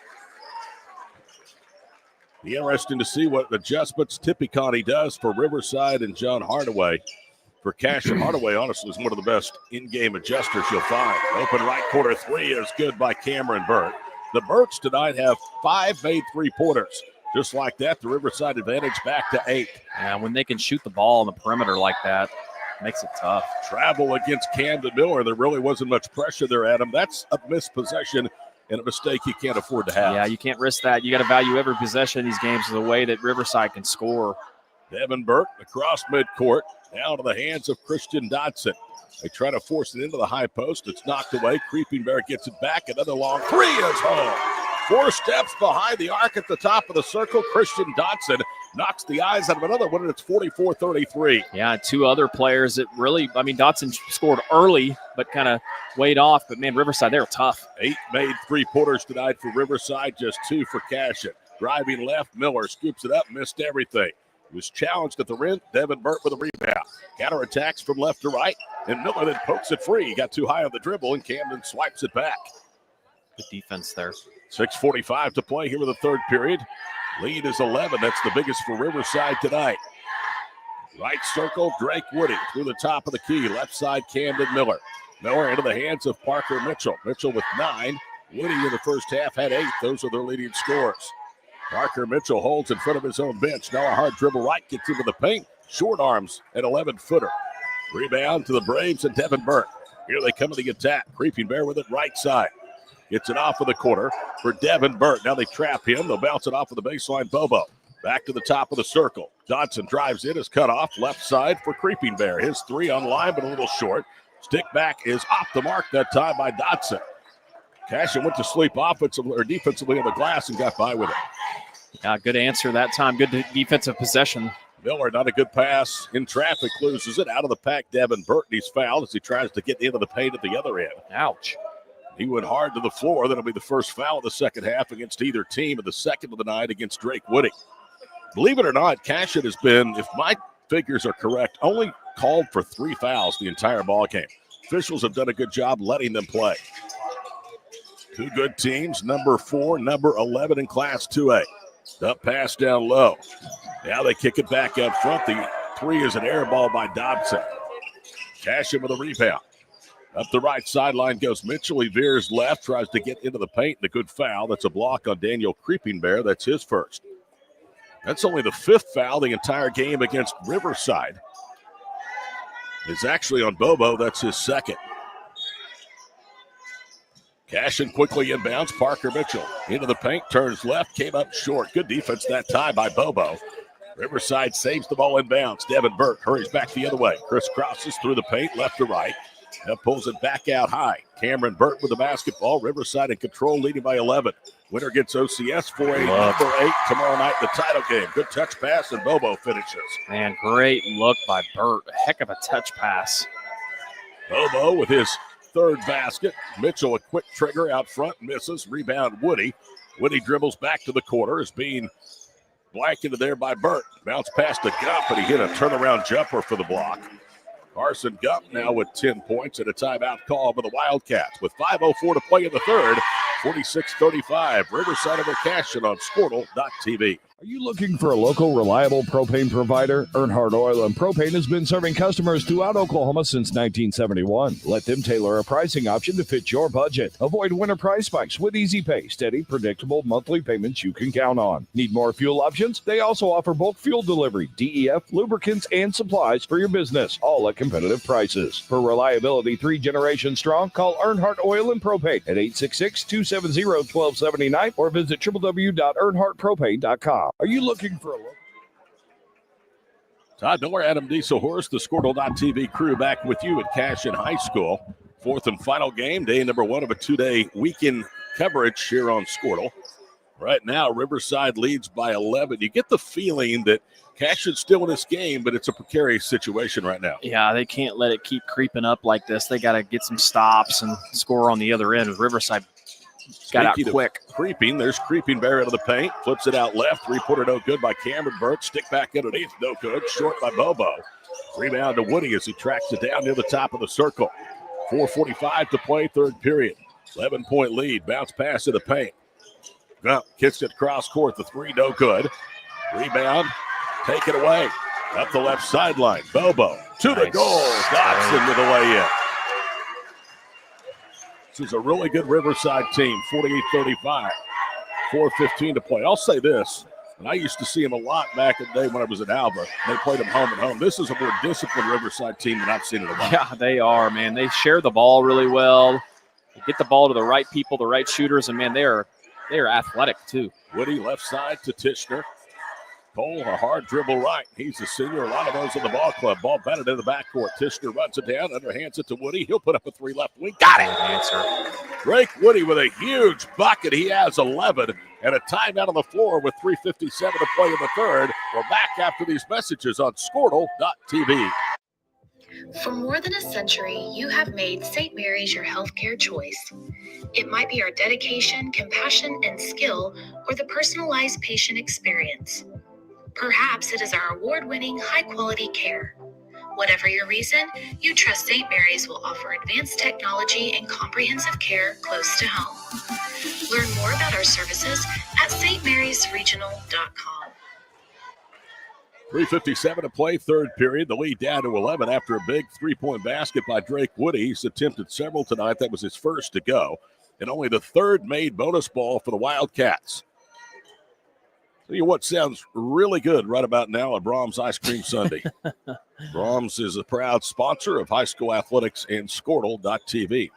Be interesting to see what adjustments Tippy Connie does for Riverside and John Hardaway. For Cashion, Hardaway, honestly, is one of the best in-game adjusters you'll find. Open right corner three is good by Cameron Burt. The Burts tonight have 5 made three-pointers. Just like that, the Riverside advantage back to 8. Yeah, when they can shoot the ball on the perimeter like that, makes it tough. Travel against Camden Miller. There really wasn't much pressure there, Adam. That's a missed possession and a mistake you can't afford to have. Yeah, you can't risk that. You got to value every possession in these games in a way that Riverside can score. Devin Burt across midcourt, down to the hands of Christian Dodson. They try to force it into the high post. It's knocked away. Creeping Bear gets it back. Another long three is home. 4 steps behind the arc at the top of the circle. Christian Dodson knocks the eyes out of another one, and it's 44-33. Yeah, 2 other players that really, Dodson scored early, but kind of weighed off. But, man, Riverside, they were tough. 8 made three-pointers tonight for Riverside, just 2 for Cashion. Driving left, Miller scoops it up, missed everything. He was challenged at the rim. Devin Burt with a rebound. Counterattacks from left to right, and Miller then pokes it free. He got too high on the dribble, and Camden swipes it back. Good defense there. 6:45 to play here in the third period. Lead is 11. That's the biggest for Riverside tonight. Right circle, Drake Woody through the top of the key. Left side, Camden Miller. Miller into the hands of Parker Mitchell. Mitchell with 9. Woody in the first half had 8. Those are their leading scorers. Parker Mitchell holds in front of his own bench. Now a hard dribble right, gets into the paint. Short arms, an 11-footer. Rebound to the Braves and Devin Burt. Here they come to the attack. Creeping Bear with it right side. Gets it off of the corner for Devin Burt. Now they trap him. They'll bounce it off of the baseline. Bobo back to the top of the circle. Dodson drives in, is cut off. Left side for Creeping Bear. His 3 on line, but a little short. Stick back is off the mark that time by Dodson. Cashion went to sleep offensively or defensively on the glass and got by with it. Yeah, good answer that time. Good defensive possession. Miller, not a good pass. In traffic, loses it. Out of the pack, Devin Burt. He's fouled as he tries to get into the paint at the other end. Ouch. He went hard to the floor. That'll be the first foul of the second half against either team, and the second of the night against Drake Woody. Believe it or not, Cashion has been, if my figures are correct, only called for 3 fouls the entire ball game. Officials have done a good job letting them play. 2 good teams, number 4, number 11 in Class 2A. Up pass down low. Now they kick it back up front. The 3 is an air ball by Dobson. Cashion with a rebound. Up the right sideline goes Mitchell. He veers left, tries to get into the paint, and a good foul. That's a block on Daniel Creeping Bear. That's his first. That's only the 5th foul the entire game against Riverside. It's actually on Bobo. That's his second. Cashion quickly inbounds. Parker Mitchell into the paint, turns left, came up short. Good defense that time by Bobo. Riverside saves the ball inbounds. Devin Burt hurries back the other way. Crisscrosses through the paint, left to right. Now pulls it back out high. Cameron Burt with the basketball. Riverside in control, leading by 11. Winner gets OCS for a number 8 tomorrow night in the title game. Good touch pass, and Bobo finishes. Man, great look by Burt. A heck of a touch pass. Bobo with his 3rd basket. Mitchell, a quick trigger out front, misses. Rebound, Woody. Woody dribbles back to the corner. Is being blanketed there by Burt. Bounce past the Gump, and he hit a turnaround jumper for the block. Carson Gump now with 10 points and a timeout call by the Wildcats with 5:04 to play in the third. 46-35. Riverside over Cashion on Squirtle.tv. Are you looking for a local, reliable propane provider? Earnhardt Oil and Propane has been serving customers throughout Oklahoma since 1971. Let them tailor a pricing option to fit your budget. Avoid winter price spikes with easy pay, steady, predictable monthly payments you can count on. Need more fuel options? They also offer bulk fuel delivery, DEF, lubricants, and supplies for your business, all at competitive prices. For reliability 3 generations strong, call Earnhardt Oil and Propane at 866-270-1279 or visit www.earnhardtpropane.com. Are you looking for a local? Todd Miller, Adam Dieselhorst, the Squirtle.tv crew back with you at Cashion High School. Fourth and final game, day number 1 of a 2-day weekend coverage here on Squirtle. Right now, Riverside leads by 11. You get the feeling that Cashion's still in this game, but it's a precarious situation right now. Yeah, they can't let it keep creeping up like this. They got to get some stops and score on the other end. Riverside got out quick. Creeping. There's Creeping Bear out of the paint. Flips it out left. Three-pointer no good by Cameron Burt. Stick back underneath. No good. Short by Bobo. Rebound to Woody as he tracks it down near the top of the circle. 4:45 to play, third period. 11-point lead. Bounce pass to the paint. Gump kicks it cross court. The three no good. Rebound. Take it away. Up the left sideline. Bobo to the goal. Dotson to the lay-in. This is a really good Riverside team, 48-35, 4:15 to play. I'll say this, and I used to see them a lot back in the day when I was at Alva. They played them home and home. This is a more disciplined Riverside team than I've seen in a while. Yeah, they are, man. They share the ball really well. They get the ball to the right people, the right shooters, and, man, they are athletic too. Woody left side to Tishner. Cole, a hard dribble right. He's a senior. A lot of those in the ball club. Ball batted in the backcourt. Tishner runs it down, underhands it to Woody. He'll put up a three left wing. Got it! Answer. Drake Woody with a huge bucket. He has 11 and a timeout on the floor with 3:57 to play in the third. We're back after these messages on Squirtle.tv. For more than a century, you have made St. Mary's your healthcare choice. It might be our dedication, compassion, and skill, or the personalized patient experience. Perhaps it is our award-winning, high-quality care. Whatever your reason, you trust St. Mary's will offer advanced technology and comprehensive care close to home. Learn more about our services at stmarysregional.com. 3:57 to play, third period. The lead down to 11 after a big three-point basket by Drake Woody. He's attempted several tonight. That was his first to go. And only the third made bonus ball for the Wildcats. Tell you what sounds really good right about now at Brahms Ice Cream Sunday. Brahms is a proud sponsor of high school athletics and Squirtle.tv.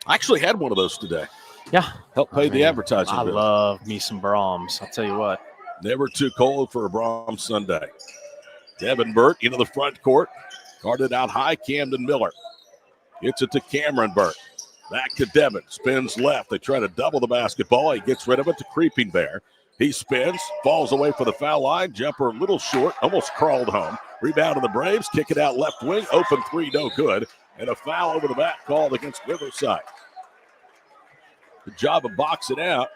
I actually had one of those today. Yeah. Helped pay the advertising I bill. love me some Brahms. I'll tell you what. Never too cold for a Brahms Sunday. Devin Burt into the front court. Guarded out high, Camden Miller. Gets it to Cameron Burt. Back to Devin. Spins left. They try to double the basketball. He gets rid of it to Creeping Bear. He spins, falls away for the foul line. Jumper a little short, almost crawled home. Rebound to the Braves. Kick it out left wing. Open three, no good. And a foul over the back called against Riverside. Good job of boxing out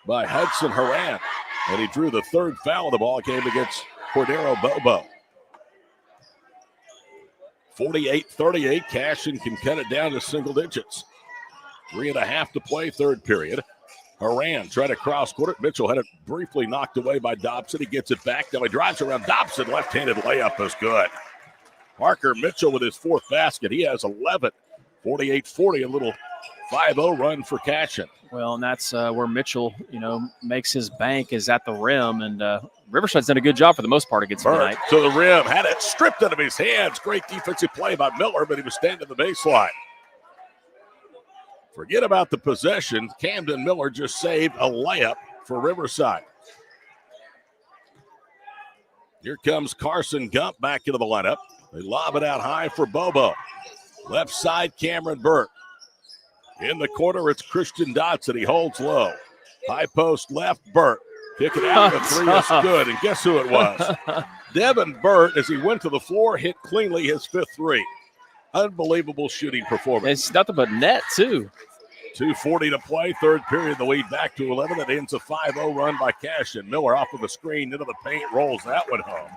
by Hudson Haran. And he drew the third foul of the ball game against Cordero Bobo. 48-38. Cashion can cut it down to single digits. 3.5 to play, third period. Haran tried to cross court. Mitchell had it briefly knocked away by Dobson. He gets it back. Now he drives around Dobson. Left-handed layup is good. Parker Mitchell with his fourth basket. He has 11. 48-40, a little 5-0 run for Cashion. Well, and that's where Mitchell, makes his bank is at the rim. And Riverside's done a good job for the most part against him tonight. To the rim. Had it stripped out of his hands. Great defensive play by Miller, but he was standing the baseline. Forget about the possession. Camden Miller just saved a layup for Riverside. Here comes Carson Gump back into the lineup. They lob it out high for Bobo. Left side, Cameron Burt. In the corner, it's Christian Dotson. He holds low. High post left, Burt. Kick it out. The three is good. And guess who it was? Devin Burt, as he went to the floor, hit cleanly his fifth three. Unbelievable shooting performance. It's nothing but net, too. 2:40 to play, third period. The lead back to 11. That ends a 5-0 run by Cashion. Miller off of the screen into the paint, rolls that one home.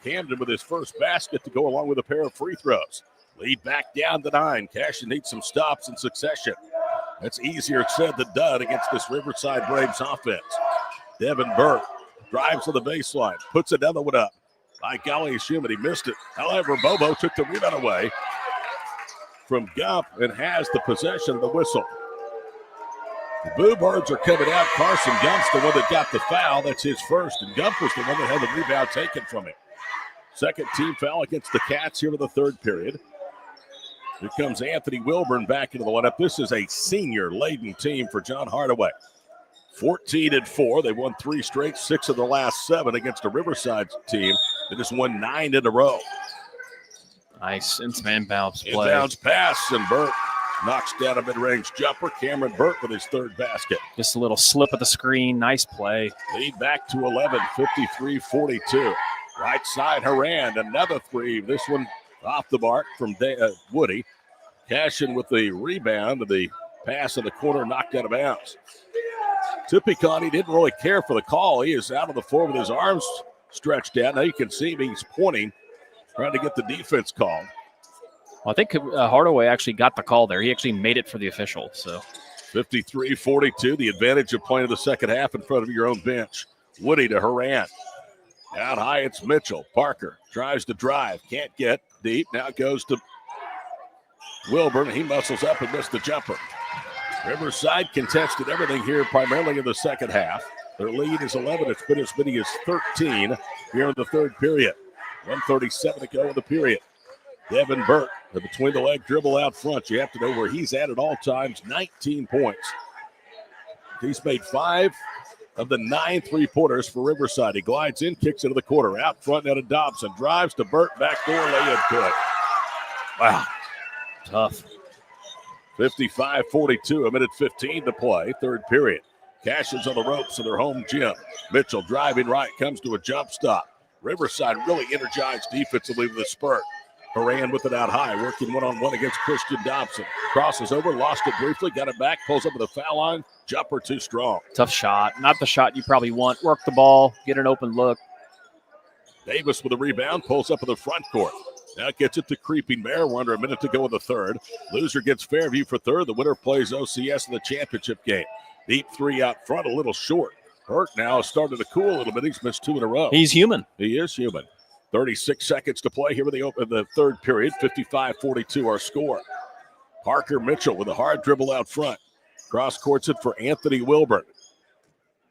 Camden with his first basket to go along with a pair of free throws. Lead back down to 9. Cashion needs some stops in succession. That's easier said than done against this Riverside Braves offense. Devin Burke drives to the baseline, puts another one up. By golly, Schumann, he missed it. However, Bobo took the rebound away from Gump and has the possession of the whistle. The Boo Birds are coming out. Carson Gump's the one that got the foul. That's his first, and Gump was the one that had the rebound taken from him. Second team foul against the Cats here in the third period. Here comes Anthony Wilburn back into the lineup. This is a senior-laden team for John Hardaway. 14-4. They won 3 straight, 6 of the last 7 against a Riverside team that just won 9 in a row. Nice inbounds play. Inbounds pass, and Burke knocks down a mid-range jumper. Cameron Burke with his third basket. Just a little slip of the screen. Nice play. Lead back to 11, 53-42. Right side, Haran, another 3. This one off the mark from Woody. Cashion with the rebound, the pass in the corner knocked out of bounds. Tipicani didn't really care for the call. He is out on the floor with his arms stretched out. Now you can see him, he's pointing, trying to get the defense called. Well, I think Hardaway actually got the call there. He actually made it for the official. So 53-42, the advantage of playing the second half in front of your own bench. Woody to Haran. Out high, it's Mitchell. Parker tries to drive, can't get deep. Now goes to Wilburn. He muscles up and missed the jumper. Riverside contested everything here, primarily in the second half. Their lead is 11. It's been as many as 13 here in the third period. 1:37 to go in the period. Devin Burke, the between-the-leg dribble out front. You have to know where he's at all times, 19 points. He's made 5 of the 9 3-pointers for Riverside. He glides in, kicks into the corner. Out front now to Dobson. Drives to Burke, backdoor layup good. Wow. Tough. 55-42, a minute 15 to play, third period. Cashion's on the ropes in their home gym. Mitchell driving right, comes to a jump stop. Riverside really energized defensively with a spurt. Haran with it out high, working one-on-one against Christian Dobson. Crosses over, lost it briefly, got it back, pulls up with the foul line. Jumper too strong. Tough shot. Not the shot you probably want. Work the ball, get an open look. Davis with a rebound, pulls up in the front court. Now gets it to Creeping Bear. We're under a minute to go in the third. Loser gets Fairview for third. The winner plays OCS in the championship game. Deep 3 out front, a little short. Burke now has started to cool a little bit. He's missed 2 in a row. He's human. He is human. 36 seconds to play here in the third period. 55-42 our score. Parker Mitchell with a hard dribble out front. Cross courts it for Anthony Wilburn.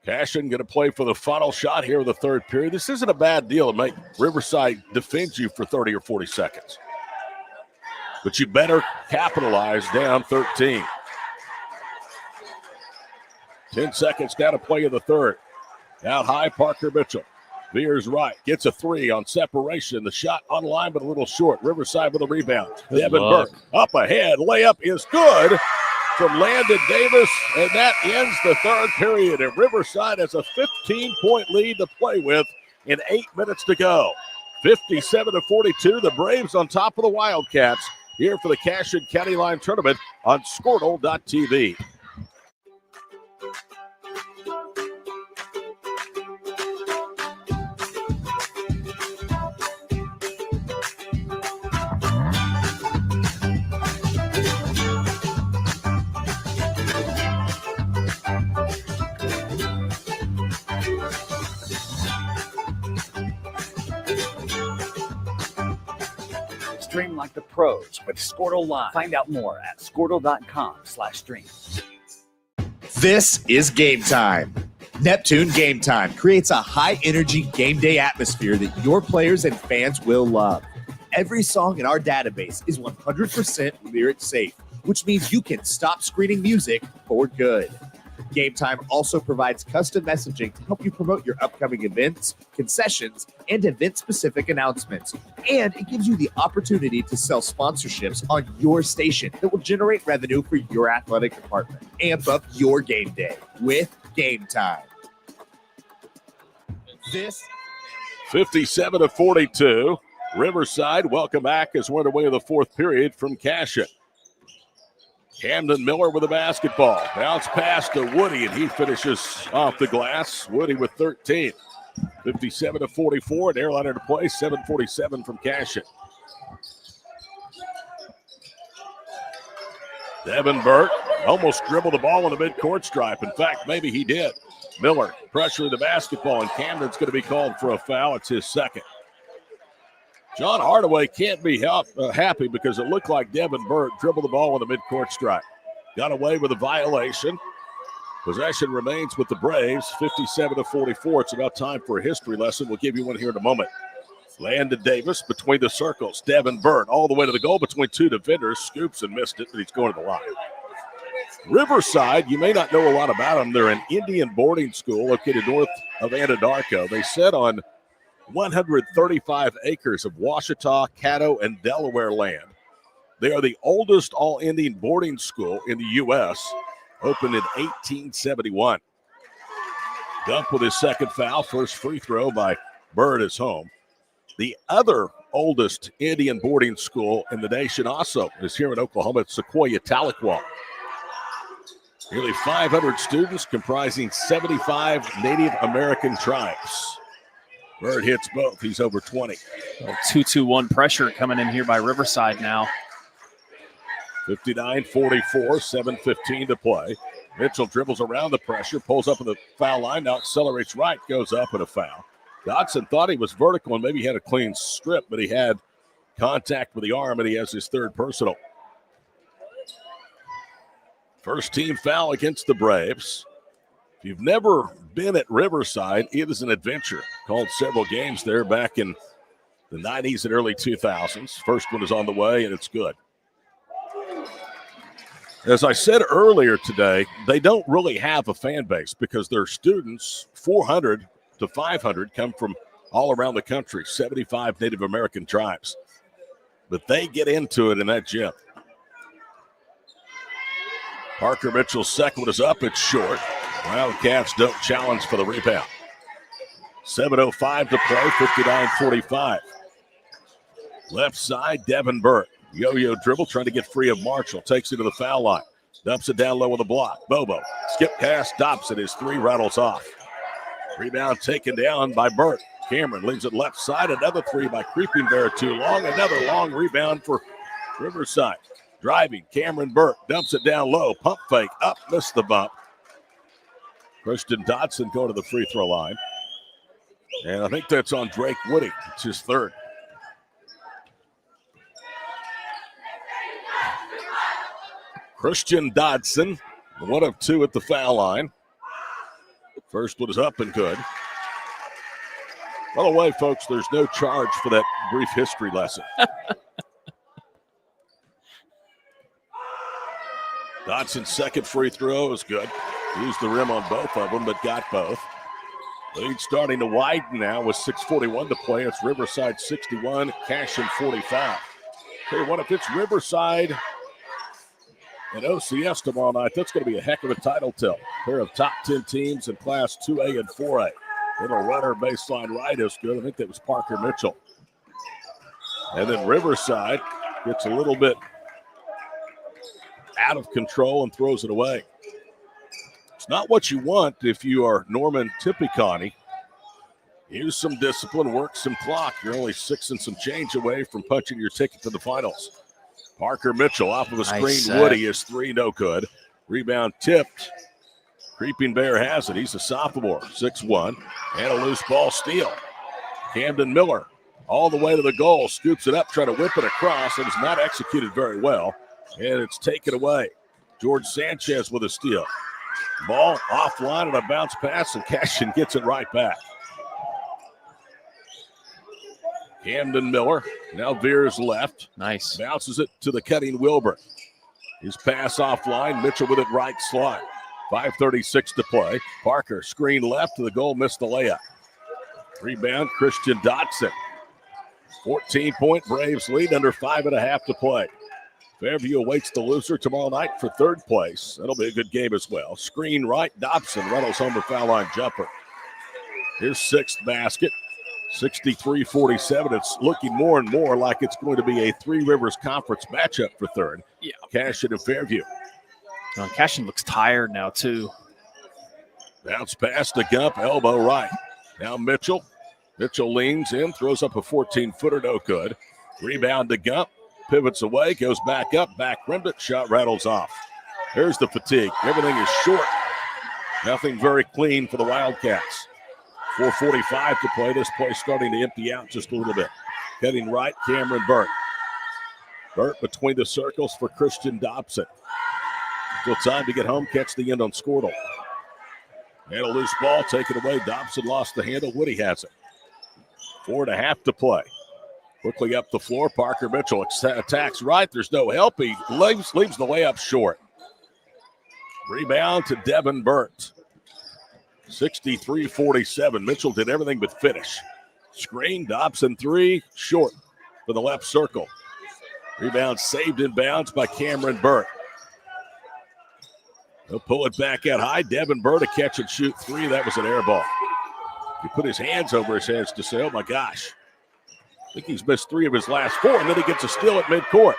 Cashion going to play for the final shot here in the third period. This isn't a bad deal to make Riverside defend you for 30 or 40 seconds. But you better capitalize down 13. 10 seconds down to play in the third. Out high, Parker Mitchell. Veers right, gets a 3 on separation. The shot on line, but a little short. Riverside with a rebound. Devin Burke up ahead. Layup is good from Landon Davis, and that ends the third period. And Riverside has a 15-point lead to play with in 8 minutes to go. 57-42, the Braves on top of the Wildcats here for the Cashion County Line Tournament on Squirtle.tv. Stream like the pros with Squirtle Live. Find out more at squirtle.com/stream. This is Game Time. Neptune Game Time creates a high-energy game day atmosphere that your players and fans will love. Every song in our database is 100% lyric safe, which means you can stop screening music for good. Game Time also provides custom messaging to help you promote your upcoming events, concessions, and event-specific announcements. And it gives you the opportunity to sell sponsorships on your station that will generate revenue for your athletic department. Amp up your game day with Game Time. This 57-42. Riverside, welcome back as we're underway in the fourth period from Cashion. Camden Miller with the basketball. Bounce pass to Woody, and he finishes off the glass. Woody with 13. 57-44, an airliner to play, 7:47 from Cashion. Devin Burt almost dribbled the ball on the midcourt stripe. In fact, maybe he did. Miller pressuring the basketball, and Camden's going to be called for a foul. It's his second. John Hardaway can't be happy because it looked like Devin Burt dribbled the ball on the midcourt stripe. Got away with a violation. Possession remains with the Braves, 57-44. It's about time for a history lesson. We'll give you one here in a moment. Landon Davis between the circles. Devin Burt all the way to the goal between two defenders. Scoops and missed it, but he's going to the line. Riverside, you may not know a lot about them. They're an Indian boarding school located north of Anadarko. They sit on 135 acres of Ouachita, Caddo, and Delaware land. They are the oldest all-Indian boarding school in the U.S., opened in 1871. Dump with his second foul. First free throw by Bird is home. The other oldest Indian boarding school in the nation also is here in Oklahoma at Sequoia Tahlequah. Nearly 500 students comprising 75 Native American tribes. Bird hits both. He's over 20. 2-2-1 pressure coming in here by Riverside now. 59-44, 7:15 to play. Mitchell dribbles around the pressure, pulls up in the foul line, now accelerates right, goes up and a foul. Dodson thought he was vertical and maybe he had a clean strip, but he had contact with the arm, and he has his third personal. First team foul against the Braves. If you've never been at Riverside, it is an adventure. Called several games there back in the 90s and early 2000s. First one is on the way, and it's good. As I said earlier today, they don't really have a fan base because their students, 400 to 500, come from all around the country, 75 Native American tribes. But they get into it in that gym. Parker Mitchell's second one is up. It's short. Wildcats don't challenge for the rebound. 7:05 to play, 59-45. Left side, Devin Burt. Yo-yo dribble, trying to get free of Marshall. Takes it to the foul line. Dumps it down low on the block. Bobo. Skip pass, Dobson. His three rattles off. Rebound taken down by Burt. Cameron leaves it left side. Another three by Creeping Bear too long. Another long rebound for Riverside. Driving, Cameron Burt dumps it down low. Pump fake, up, missed the bump. Christian Dodson going to the free throw line. And I think that's on Drake Woody. It's his third. Christian Dodson, one of two at the foul line. First one is up and good. By the way, folks, there's no charge for that brief history lesson. Dodson's second free throw is good. Used the rim on both of them, but got both. Lead starting to widen now with 6:41 to play. It's Riverside 61, Cashion 45. Tell you what, if it's Riverside and OCS tomorrow night, that's going to be a heck of a title tilt. Pair of top 10 teams in Class 2A and 4A. Little runner baseline right is good. I think that was Parker Mitchell. And then Riverside gets a little bit out of control and throws it away. It's not what you want if you are Norman Tippecanoe. Use some discipline, work some clock. You're only 6 and some change away from punching your ticket to the finals. Parker Mitchell off of a screen. Nice, Woody is three, no good. Rebound tipped. Creeping Bear has it. He's a sophomore, 6'1", and a loose ball steal. Camden Miller all the way to the goal, scoops it up, trying to whip it across. It was not executed very well, and it's taken away. George Sanchez with a steal. Ball offline and a bounce pass, and Cashion gets it right back. Camden Miller now veers left. Nice. Bounces it to the cutting Wilbur. His pass offline. Mitchell with it right slide. 5:36 to play. Parker screen left to the goal, missed the layup. Rebound, Christian Dodson. 14-point Braves lead, under 5.5 to play. Fairview awaits the loser tomorrow night for third place. That'll be a good game as well. Screen right, Dobson rattles home the foul line jumper. His sixth basket. 63-47. It's looking more and more like it's going to be a Three Rivers Conference matchup for third. Yeah. Cashion and Fairview. Cashion looks tired now, too. Bounce pass to Gump, elbow right. Now Mitchell Mitchell leans in, throws up a 14-footer, no good. Rebound to Gump, pivots away, goes back up, back rimmed it, shot rattles off. Here's the fatigue. Everything is short. Nothing very clean for the Wildcats. 4:45 to play. This play starting to empty out just a little bit. Heading right, Cameron Burt. Burt between the circles for Christian Dobson. Still time to get home, catch the end on Squirtle. And a loose ball taken away. Dobson lost the handle. Woody has it. 4.5 to play. Quickly up the floor. Parker Mitchell attacks right. There's no help. He leaves the layup short. Rebound to Devin Burt. 63-47. Mitchell did everything but finish. Screen, Dobson three, short for the left circle. Rebound saved in bounds by Cameron Burt. He'll pull it back out high. Devin Burt a catch and shoot three. That was an air ball. He put his hands over his heads to say, oh my gosh. I think he's missed 3 of his last 4, and then he gets a steal at midcourt.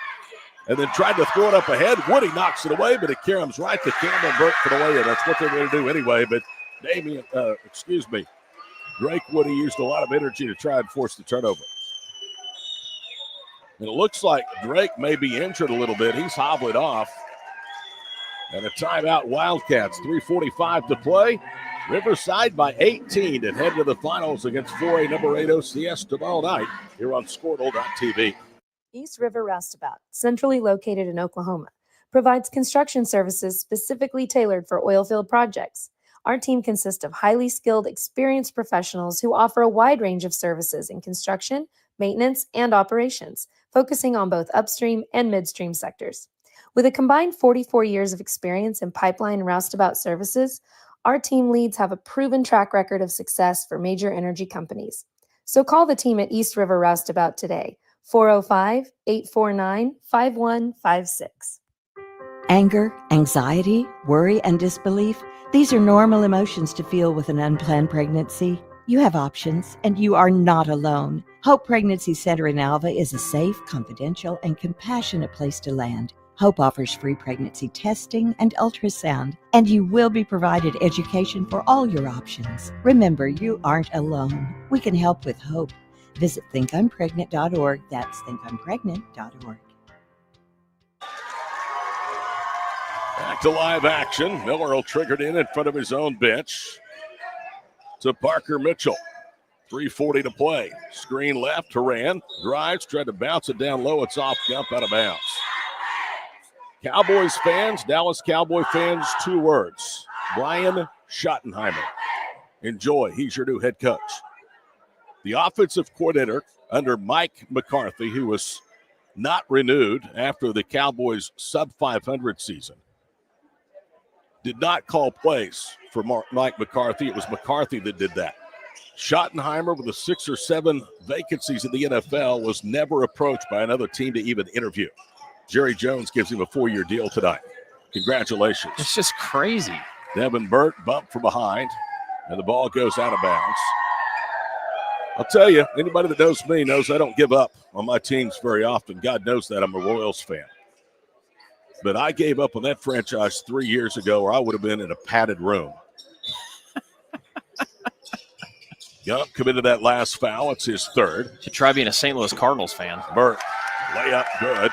And then tried to throw it up ahead. Woody knocks it away, but it caroms right to Cameron Burt for the layup. That's what they're going to do anyway, but Drake Woody used a lot of energy to try and force the turnover. And it looks like Drake may be injured a little bit. He's hobbling off. And a timeout, Wildcats. 3:45 to play. Riverside by 18 and head to the finals against 4A number 8 OCS tomorrow night here on Squirtle.tv. East River Roustabout, centrally located in Oklahoma, provides construction services specifically tailored for oilfield projects. Our team consists of highly skilled, experienced professionals who offer a wide range of services in construction, maintenance, and operations, focusing on both upstream and midstream sectors. With a combined 44 years of experience in pipeline and roustabout services, our team leads have a proven track record of success for major energy companies. So call the team at East River Roustabout today, 405-849-5156. Anger, anxiety, worry, and disbelief, these are normal emotions to feel with an unplanned pregnancy. You have options, and you are not alone. Hope Pregnancy Center in Alva is a safe, confidential, and compassionate place to land. Hope offers free pregnancy testing and ultrasound, and you will be provided education for all your options. Remember, you aren't alone. We can help with hope. Visit thinkimpregnant.org. That's thinkimpregnant.org. Back to live action. Miller will trigger it in front of his own bench to Parker Mitchell. 3:40 to play. Screen left. Horan drives, tried to bounce it down low. It's off Gump, out of bounds. Cowboys fans, Dallas Cowboy fans, 2 words. Brian Schottenheimer. Enjoy. He's your new head coach. The offensive coordinator under Mike McCarthy, who was not renewed after the Cowboys' sub-500 season, did not call plays for Mike McCarthy. It was McCarthy that did that. Schottenheimer, with the 6 or 7 vacancies in the NFL, was never approached by another team to even interview. Jerry Jones gives him a 4-year deal tonight. Congratulations. It's just crazy. Devin Burt bumped from behind, and the ball goes out of bounds. I'll tell you, anybody that knows me knows I don't give up on my teams very often. God knows that. I'm a Royals fan. But I gave up on that franchise 3 years ago, or I would have been in a padded room. Gump committed that last foul. It's his 3rd. Should try being a St. Louis Cardinals fan. Burt, layup good,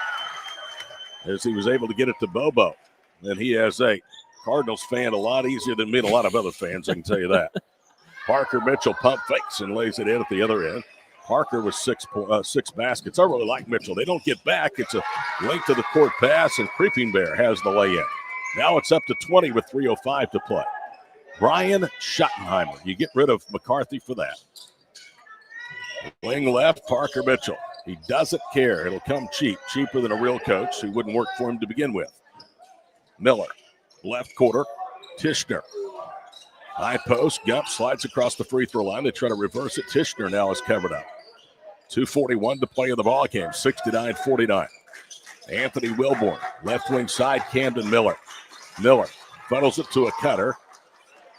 as he was able to get it to Bobo. And he has a Cardinals fan a lot easier than me and a lot of other fans, I can tell you that. Parker Mitchell pump fakes and lays it in at the other end. Parker with 6 baskets. I really like Mitchell. They don't get back. It's a length of the court pass, and Creeping Bear has the lay-in. Now it's up to 20 with 3:05 to play. Brian Schottenheimer. You get rid of McCarthy for that. Wing left, Parker Mitchell. He doesn't care. It'll come cheap, cheaper than a real coach who wouldn't work for him to begin with. Miller, left quarter, Tishner. High post, Gump slides across the free throw line. They try to reverse it. Tishner now is covered up. 2:41 to play in the ball game, 69-49. Anthony Wilborn, left wing side, Camden Miller. Miller funnels it to a cutter.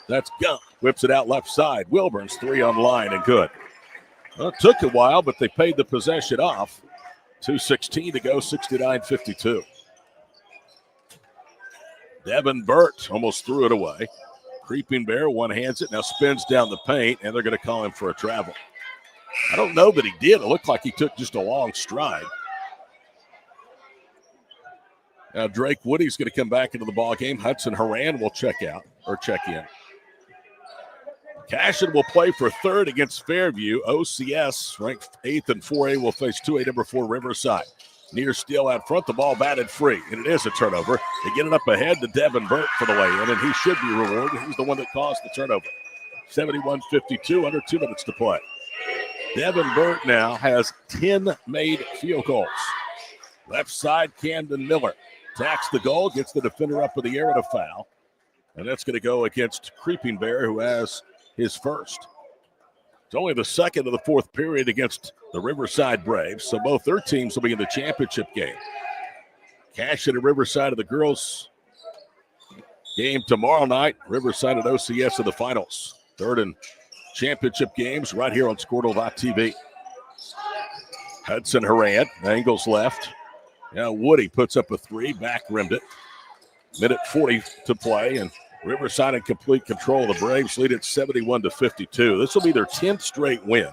That's Gump, whips it out left side. Wilburn's 3 on line and good. Well, it took a while, but they paid the possession off. 2:16 to go, 69-52. Devin Burt almost threw it away. Creeping Bear one-hands it, now spins down the paint, and they're going to call him for a travel. I don't know that he did. It looked like he took just a long stride. Now Drake Woody's going to come back into the ball game. Hudson Horan will check in. Cashion will play for third against Fairview. OCS, ranked 8th in 4A, will face 2A number 4 Riverside. Near still out front, the ball batted free, and it is a turnover. They get it up ahead to Devin Burt for the lay-in, and he should be rewarded. He's the one that caused the turnover. 71-52, under 2 minutes to play. Devin Burt now has 10 made field goals. Left side, Camden Miller tacks the goal, gets the defender up in the air and a foul. And that's going to go against Creeping Bear, who has his first. It's only the second of the fourth period against the Riverside Braves, so both their teams will be in the championship game. Cashion and Riverside of the girls game tomorrow night. Riverside and OCS in the finals. Third and championship games right here on Squirtle.tv. Hudson Horan angles left. Now Woody puts up a three, back rimmed it. Minute 40 to play, and Riverside in complete control. The Braves lead at 71-52. This will be their 10th straight win,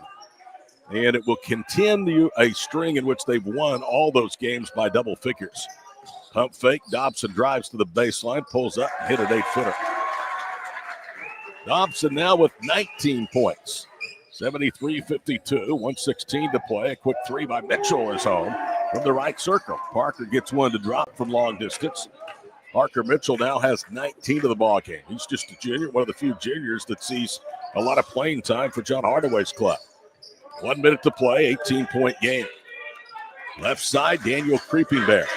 and it will continue a string in which they've won all those games by double figures. Pump fake, Dobson drives to the baseline, pulls up, and hit an 8-footer. Dobson now with 19 points. 73-52, 1:16 to play. A quick three by Mitchell is home from the right circle. Parker gets one to drop from long distance. Parker Mitchell now has 19 of the ball game. He's just a junior, one of the few juniors that sees a lot of playing time for John Hardaway's club. 1 minute to play, 18-point game. Left side, Daniel Creeping Bear.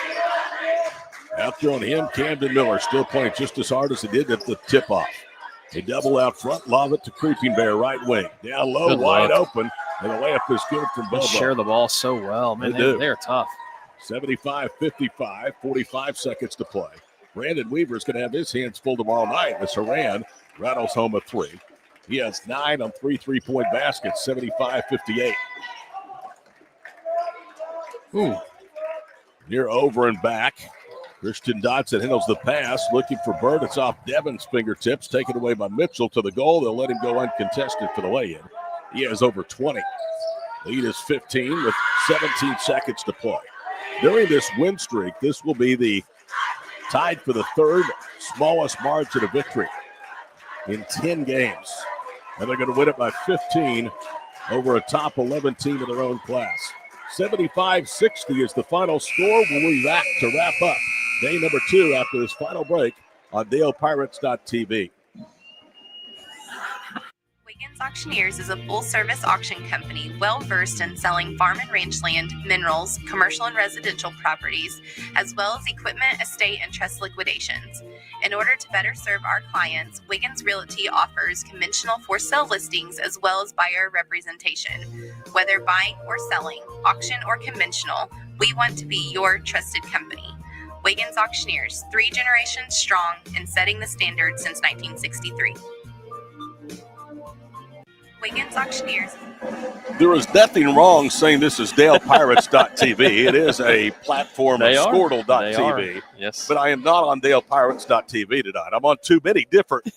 Out there on him, Camden Miller still playing just as hard as he did at the tip-off. They double out front, lob it to Creeping Bear, right wing. Down low, Good wide luck. open, and the layup is good from They Bobo. share the ball so well. Man, they're tough. 75-55, 45 seconds to play. Brandon Weaver's going to have his hands full tomorrow night as Horan rattles home a three. He has 9 on 3 3-point baskets, 75-58. Near over and back. Christian Dotson handles the pass, looking for Bird. It's off Devin's fingertips, taken away by Mitchell to the goal. They'll let him go uncontested for the lay-in. He has over 20. Lead is 15 with 17 seconds to play. During this win streak, this will be the tied for the third smallest margin of victory in 10 games. And they're going to win it by 15 over a top 11 team in their own class. 75-60 is the final score. We'll be back to wrap up day number 2 after this final break on DalePirates.tv. Wiggins Auctioneers is a full-service auction company well-versed in selling farm and range land, minerals, commercial and residential properties, as well as equipment, estate, and trust liquidations. In order to better serve our clients, Wiggins Realty offers conventional for-sale listings as well as buyer representation. Whether buying or selling, auction or conventional, we want to be your trusted company. Wiggins Auctioneers, 3 generations strong and setting the standard since 1963. Wiggins Auctioneers. There is nothing wrong saying this is DalePirates.tv. It is a platform of Squirtle.tv. Yes. But I am not on DalePirates.tv tonight. I'm on too many different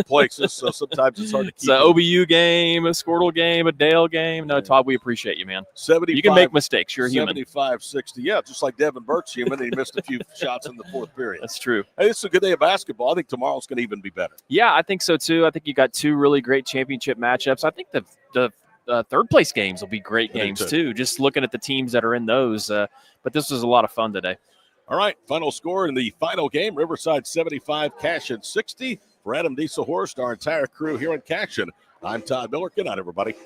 places, so sometimes it's hard to keep It's an OBU game, a Squirtle game, a Dale game. No, Todd, we appreciate you, man. 75, you can make mistakes. You're human. 75-60. Yeah, just like Devin Burt's human, and he missed a few shots in the fourth period. That's true. Hey, this is a good day of basketball. I think tomorrow's going to even be better. Yeah, I think so, too. I think you got 2 really great championship matchups. I think the third place games will be great games, too, just looking at the teams that are in those. But this was a lot of fun today. All right, final score in the final game, Riverside 75, Cashion 60. For Adam Dieselhorst, our entire crew here in Cashion, I'm Todd Miller. Good night, everybody.